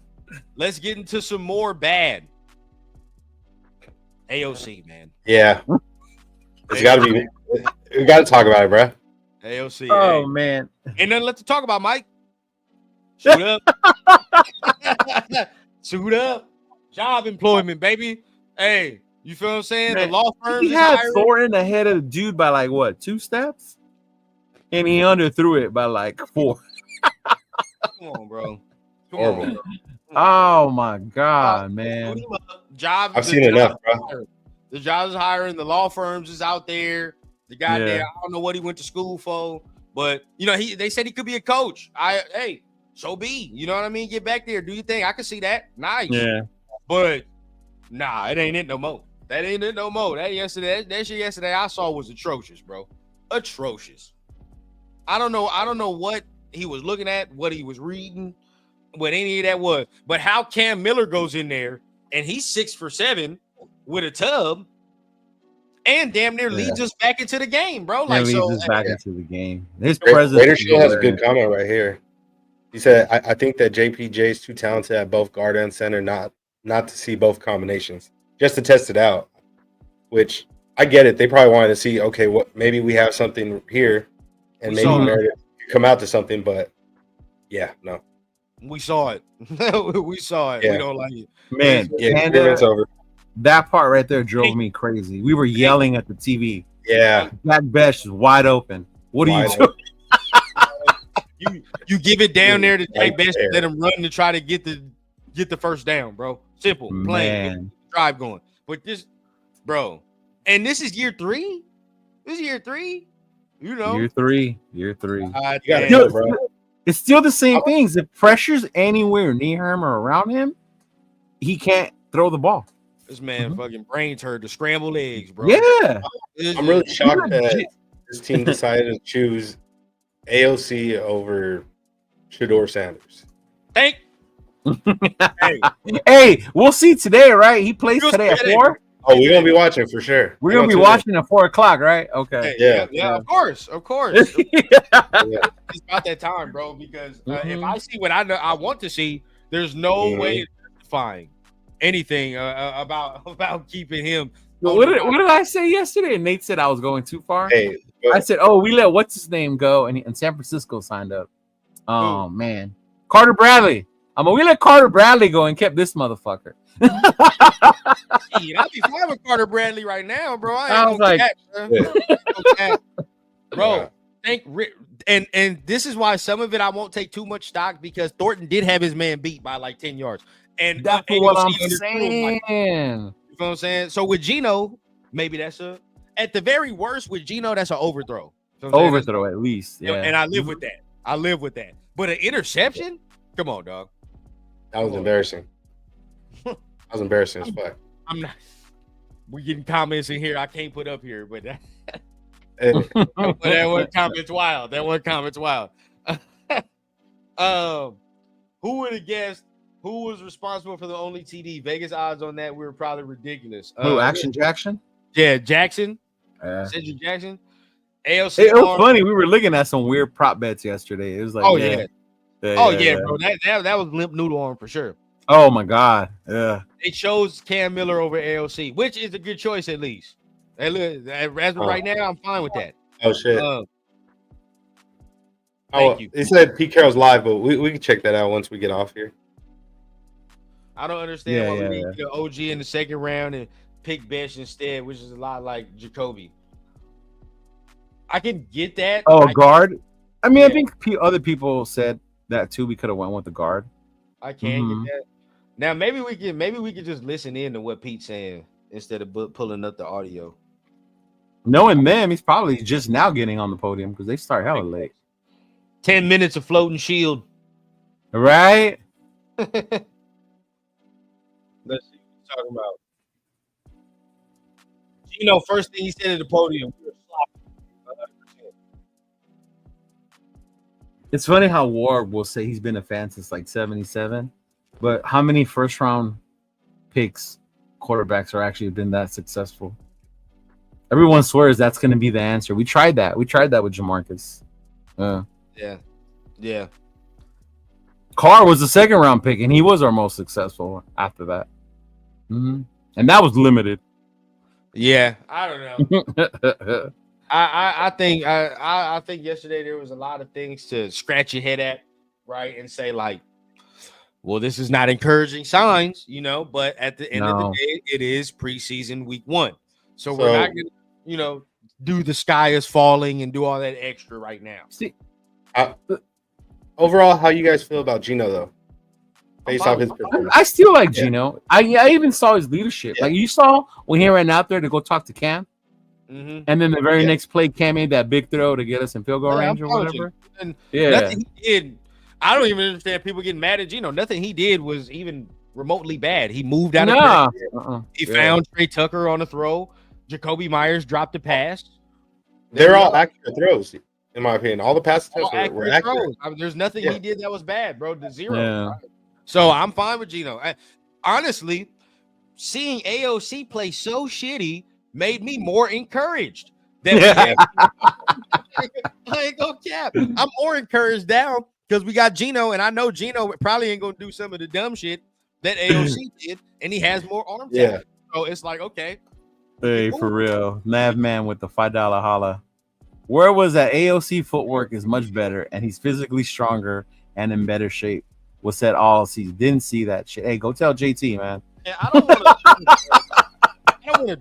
let's get into some more bad. AOC, man. Yeah, it's got to be. We got to talk about it, bro. AOC. oh hey. man, Ain't nothing left to talk about, Mike. Shoot up. Suit up. Job employment, baby. Hey, you feel what I'm saying? Man, the law firms he is had hiring. Thornton ahead of the dude by like what 2 steps, and he underthrew it by like 4. Come on, bro. Come Horrible. on, bro. Oh my god, man. Job. I've seen enough, bro. The jobs is hiring. The law firms is out there. The guy there, Yeah. I don't know what he went to school for, but they said he could be a coach. Hey, so be. You know what I mean? Get back there, do your thing. I can see that. Nice. Yeah. But nah, it ain't it no more. That ain't it no more. That shit yesterday I saw was atrocious, bro. Atrocious. I don't know what he was looking at, what he was reading, what any of that was. But how Cam Miller goes in there and he's 6 for 7 with a tub and damn near leads us back into the game, bro. Like, Like, leads so us back into the game. His Raider presence. Shield has a good comment right here. He said, I think that JPJ is too talented at both guard and center, not to see both combinations, just to test it out. Which I get it. They probably wanted to see, okay, what maybe we have something here, and We maybe saw it. Meredith could come out to something. But yeah, no, we saw it. We saw it. Yeah. We don't like it. Man, yeah, and, experience over. that part right there drove me crazy. We were yelling at the TV. Yeah, Jack Besh is wide open. What are you Wide doing? You give it down there to Right Jake Best, there. let him run to try to get the first down, bro. Simple, plain, Man, drive going. But this, bro, and this is year 3. This is year 3. You know, year three. you gotta damn. go, bro. It's still the same things. If pressure's anywhere near him or around him, he can't throw the ball. This man fucking brains hurt. The scrambled eggs, bro. Yeah. I'm really shocked that legit. this team decided to choose AOC over Shador Sanders. Thank. Hey, Hey, we'll see today, right? He plays We'll today see at today. 4. Oh, we're gonna be watching for sure. We're gonna be watching at 4 o'clock, right? Okay. hey, Yeah. Of course. It's about that time, bro. Because if I see what I want to see, there's no way of justifying anything about keeping him. What did I say yesterday? Nate said I was going too far. Hey, I said, "Oh, we let what's his name go," and San Francisco signed up. Oh man, Carter Bradley. We let Carter Bradley go and kept this motherfucker. I'd be fine with Carter Bradley right now, bro. I was like, bro. And this is why some of it I won't take too much stock because Thornton did have his man beat by like 10 yards. And that's what I'm AOC saying. You know what I'm saying? So with Gino, maybe that's at the very worst with Gino, that's an overthrow. You know what I'm saying? Overthrow at least. Yeah. And I live with that. But an interception? Come on, dog. that was embarrassing. That was embarrassing as fuck. I'm not. We getting comments in here I can't put up here, but that, Hey, but that one comment's wild. Who would have guessed who was responsible for the only TD? Vegas odds on that were probably ridiculous. Action Jackson? Yeah, Jackson. Yeah. Cedric Jackson. AOC. It was funny. We were looking at some weird prop bets yesterday. It was like, bro. That was limp noodle arm for sure. Oh my god. Yeah. It chose Cam Miller over AOC, which is a good choice at least. Hey, look, as of right now, I'm fine with that. oh shit. Thank you. They said Pete Carroll's live, but we can check that out once we get off here. I don't understand why we need the OG in the second round and pick Besh instead, which is a lot like Jacoby. I can get that. Guard. I mean, I think other people said that too. We could have went with the guard. I can get that. Now maybe we can just listen in to what Pete's saying instead of pulling up the audio. Knowing them, he's probably just now getting on the podium because they start hella late. 10 minutes of floating shield. Right? Let's see what he's talking about. First thing he said at the podium, we were sloppy. It's funny how Ward will say he's been a fan since like 77, but how many first round picks quarterbacks are actually been that successful? Everyone swears that's going to be the answer. We tried that. We tried that with Jamarcus. Yeah. Carr was the second round pick, and he was our most successful after that. Mm-hmm. And that was limited. Yeah, I don't know. I think yesterday there was a lot of things to scratch your head at, right, and say like, well, this is not encouraging signs, But at the end of the day, it is preseason week 1, so we're not gonna, do the sky is falling and do all that extra right now. See, overall, how you guys feel about Geno though? Based off his performance, I still like Geno. I even saw his leadership. Like you saw when he ran out there to go talk to Cam. Mm-hmm. And then the very next play, Cam made that big throw to get us in field goal range or whatever. Nothing he did. I don't even understand people getting mad at Geno. Nothing he did was even remotely bad. He moved out of pressure. He found Trey Tucker on a throw. Jacoby Myers dropped a pass. They're all accurate throws, in my opinion. All the pass attempts were accurate. There's nothing he did that was bad, bro. The zero. Yeah. Right? So I'm fine with Geno. Honestly, seeing AOC play so shitty made me more encouraged. I ain't gonna cap. I'm more encouraged now because we got Geno, and I know Geno probably ain't gonna do some of the dumb shit that AOC did, and he has more arm talent. So it's like, okay. Hey, for real. Nav man with the $5 holla. Where was that? AOC footwork is much better, and he's physically stronger and in better shape. Was said all season. Didn't see that shit. Hey, go tell JT, man. Yeah, I don't want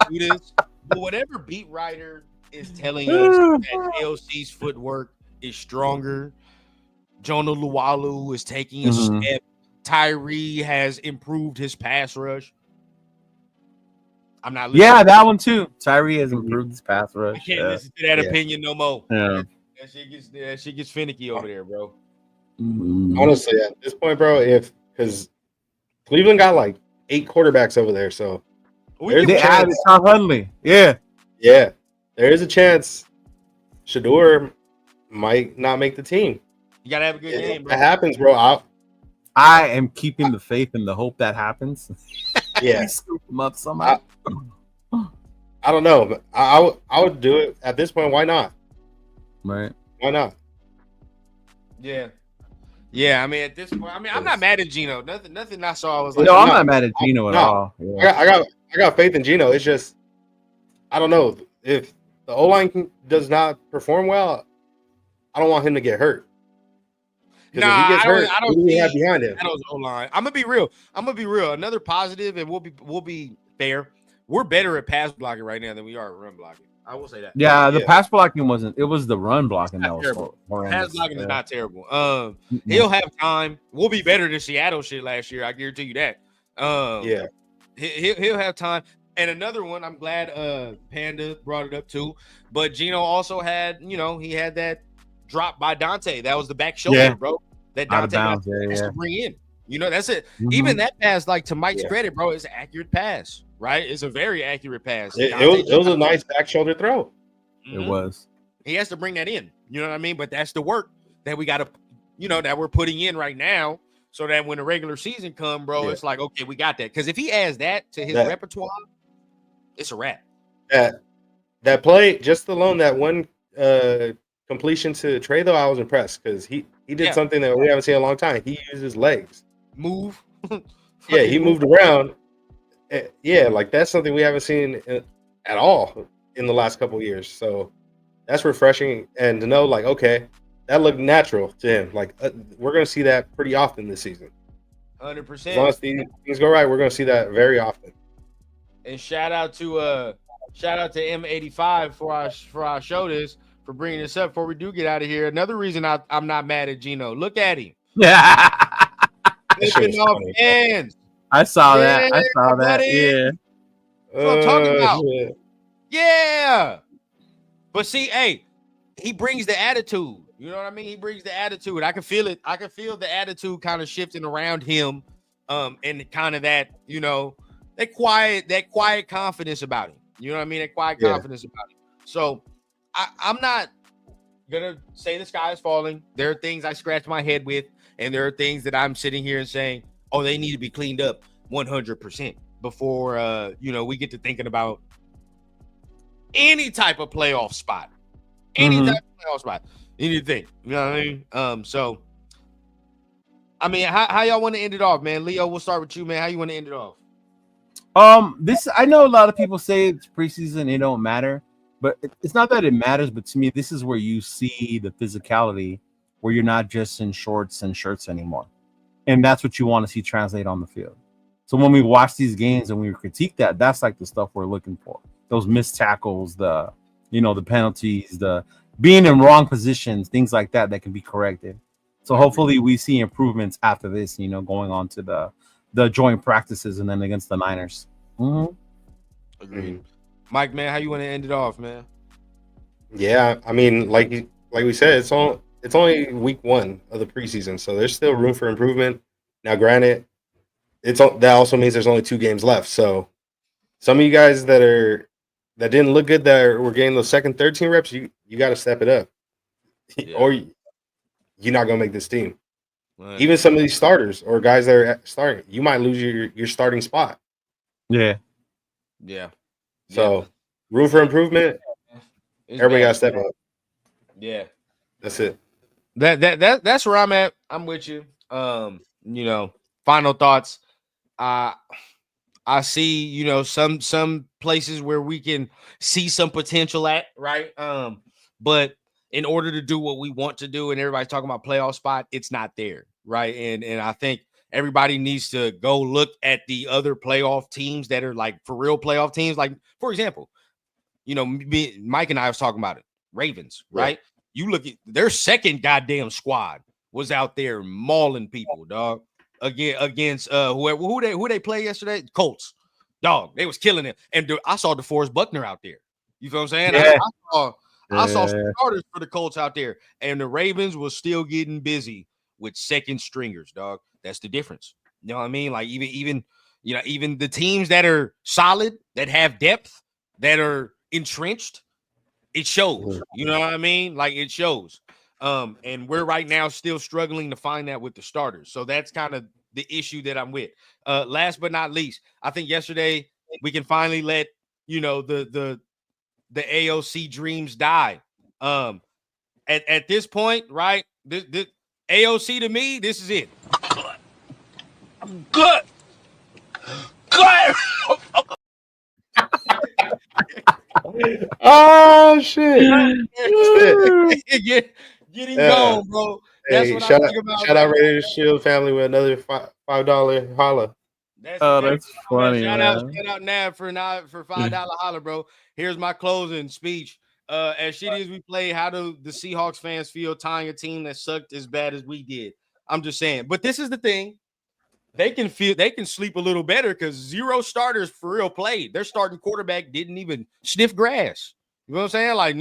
to do this, but whatever beat writer is telling us that AOC's footwork is stronger, Jonah Luwalu is taking a step, Tyree has improved his pass rush. I'm not listening. Yeah, that one too. Tyree has improved his pass rush. I can't listen to that opinion no more. Yeah. That shit gets finicky over there, bro. Honestly, at this point, bro, because Cleveland got like 8 quarterbacks over there, so they added Tom Hundley. Yeah, there is a chance Shador might not make the team. You gotta have a good game, bro. That happens, bro. I am keeping the faith and the hope that happens. Yeah, scoop them up somehow. I don't know, but I would do it at this point. Why not? Right? Why not? Yeah. I mean, at this point, I'm not mad at Geno. Nothing I saw was like. No, I'm not mad at Geno at all. Yeah. I got faith in Geno. It's just I don't know if the O-line does not perform well. I don't want him to get hurt. Nah, if he gets hurt, I don't who do we have behind him? Seattle's O-line. I'm gonna be real. Another positive, and we'll be fair. We're better at pass blocking right now than we are at run blocking. I will say that. Yeah, the pass blocking wasn't. It was the run blocking that was terrible. Pass blocking is not terrible. He'll have time. We'll be better than Seattle shit last year. I guarantee you that. He'll have time. And another one, I'm glad Panda brought it up too. But Geno also had, he had that drop by Dante. That was the back shoulder, bro. That Dante has to bring in. That's it. Mm-hmm. Even that pass, like to Mike's credit, bro, is an accurate pass, right? It's a very accurate pass. It was a nice back shoulder throw. Mm-hmm. It was. He has to bring that in. You know what I mean? But that's the work that we got to, that we're putting in right now. So that when the regular season come, bro, it's like, okay, we got that. Because if he adds that to his repertoire, it's a wrap. That play, just alone, that one completion to Trey, though, I was impressed because he did something that we haven't seen in a long time. He used his legs. Move. He moved around. Like that's something we haven't seen at all in the last couple of years. So that's refreshing. And to know, like, okay, that looked natural to him. Like we're going to see that pretty often this season. 100%. As long as things go right, we're going to see that very often. And shout out to M85 for our show this for bringing this up before we do get out of here. Another reason I'm not mad at Geno. Look at him. Yeah. Off hands. I saw that. Yeah. That's what I'm talking about. Yeah. But see, hey, he brings the attitude. You know what I mean? He brings the attitude. I can feel it. I can feel the attitude kind of shifting around him. And kind of that, that quiet confidence about him. You know what I mean? That quiet confidence about him. So I'm not gonna say the sky is falling. There are things I scratch my head with, and there are things that I'm sitting here and saying, oh, they need to be cleaned up 100% before we get to thinking about any type of playoff spot. Any type of playoff spot. Anything. You know what I mean? So I mean, how y'all want to end it off, man? Leo, we'll start with you, man. How you want to end it off? This, I know a lot of people say it's preseason, it don't matter, but it's not that it matters. But to me, this is where you see the physicality, where you're not just in shorts and shirts anymore, and that's what you want to see translate on the field. So when we watch these games and we critique that, that's like the stuff we're looking for. Those missed tackles, the penalties, the being in wrong positions, things like that can be corrected. So hopefully we see improvements after this, going on to the joint practices and then against the Niners. Agreed. Mike, man, how you want to end it off, man? Yeah, I mean, like we said, it's only week 1 of the preseason, so there's still room for improvement. Now, granted, that also means there's only 2 games left. So some of you guys that didn't look good, that were getting those second, third team reps, you got to step it up, or you're not gonna make this team. Right. Even some of these starters or guys that are starting, you might lose your starting spot. Yeah. So room for improvement. Everybody got to step up. Yeah, that's it. That's where I'm at. I'm with you. Final thoughts. I see, some places where we can see some potential at, right? But in order to do what we want to do, and everybody's talking about playoff spot, it's not there, right? And I think everybody needs to go look at the other playoff teams that are like for real playoff teams. Like, for example, Mike and I was talking about it. Ravens, right? Yeah. You look at their second goddamn squad was out there mauling people, dog. Against who they play yesterday? Colts, dog. They was killing it. And I saw DeForest Buckner out there. You feel what I'm saying? Yeah. I saw some starters for the Colts out there, and the Ravens was still getting busy with second stringers, dog. That's the difference. You know what I mean? Like even the teams that are solid, that have depth, that are entrenched, it shows. You know what I mean? Like it shows. And we're right now still struggling to find that with the starters. So that's kind of the issue that I'm with. Last but not least, I think yesterday we can finally let the AOC dreams die. At this point, right? This AOC to me, this is it. Good. Oh shit! Get him going, bro. That's what I think about. Shout out Raiders Shield family with another $5 holla. That's funny. Shout out Nav for $5 holla, bro. Here's my closing speech. As shitty as we play, how do the Seahawks fans feel tying a team that sucked as bad as we did? I'm just saying. But this is the thing. They can sleep a little better because 0 starters for real played. Their starting quarterback didn't even sniff grass. You know what I'm saying? Like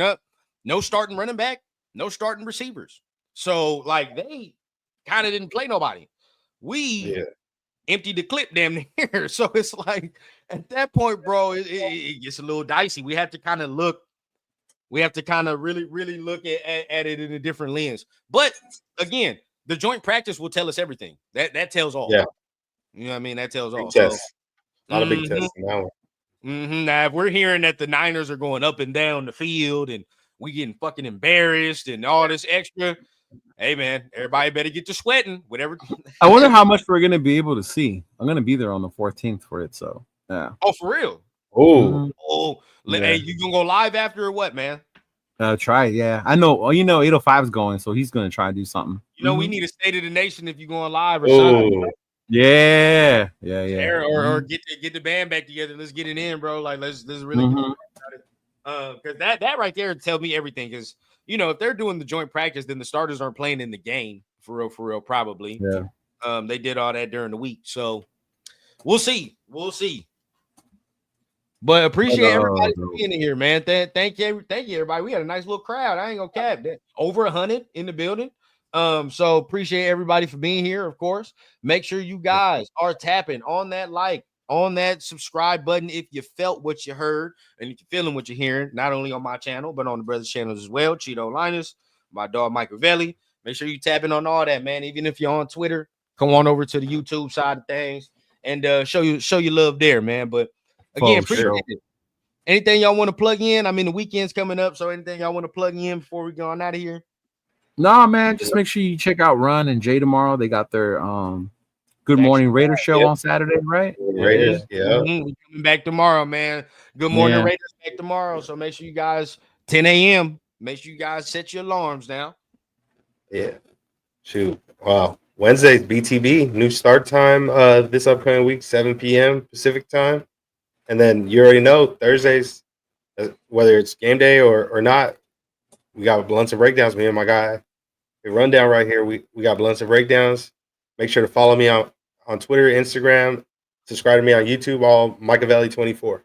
no starting running back, no starting receivers. So like they kind of didn't play nobody. We emptied the clip damn near. So it's like at that point, bro, it gets a little dicey. We have to kind of look. We have to kind of really, really look at it in a different lens. But again, the joint practice will tell us everything. That tells all. Yeah. You know what I mean? That tells all. So, a lot of big tests now. Now, if we're hearing that the Niners are going up and down the field and we getting fucking embarrassed and all this extra, hey, man, everybody better get to sweating. Whatever. I wonder how much we're going to be able to see. I'm going to be there on the 14th for it, so, yeah. Oh, for real? Hey, you going to go live after or what, man? Try, yeah. I know. Well, 805's going, so he's going to try to do something. We need a State of the Nation if you're going live or something. Yeah. Or get the band back together. Let's get it in, bro. Like let's really get it. Because that right there tell me everything. Because if they're doing the joint practice, then the starters aren't playing in the game for real, probably. Yeah. They did all that during the week, so we'll see. But appreciate everybody being in here, man. Thank you, everybody. We had a nice little crowd. I ain't gonna cap that. Over 100 in the building. So appreciate everybody for being here, of course. Make sure you guys are tapping on that like, on that subscribe button if you felt what you heard and if you're feeling what you're hearing, not only on my channel, but on the brothers' channels as well. Cheeto Linus, my dog Michael Velli. Make sure you tapping on all that, man. Even if you're on Twitter, come on over to the YouTube side of things and show you love there, man. But again, appreciate it. Anything y'all want to plug in? I mean, the weekend's coming up, so anything y'all want to plug in before we go on out of here? Nah, man, just make sure you check out Run and Jay tomorrow. They got their Good Morning Raider show on Saturday, right? Raiders, yeah. We coming back tomorrow, man. Good Morning Yeah. Raiders back tomorrow. So make sure you guys 10 a.m. Make sure you guys set your alarms now. Yeah. Shoot. Wow. Wednesday's BTB, new start time this upcoming week, 7 p.m. Pacific time. And then you already know Thursdays, whether it's game day or not, we got blunts and breakdowns. Me and my guy, the rundown right here. We got blunts and breakdowns. Make sure to follow me on Twitter, Instagram, subscribe to me on YouTube, all Machiavelli 24.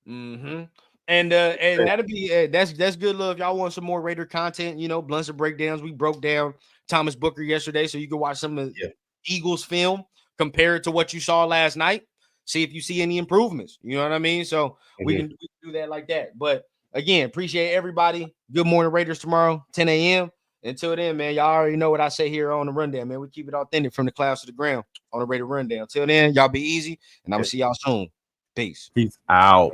Mm-hmm. And that'll be that's good love. Y'all want some more Raider content, you know, blunts and breakdowns. We broke down Thomas Booker yesterday, so you can watch some of Eagles film compared to what you saw last night. See if you see any improvements. You know what I mean? So we can do that like that. But again, appreciate everybody. Good Morning Raiders tomorrow, 10 a.m. Until then, man, y'all already know what I say here on the rundown, man. We keep it authentic from the clouds to the ground on the Raider Rundown. Till then, y'all be easy, and I'm gonna see y'all soon. Peace. Peace out.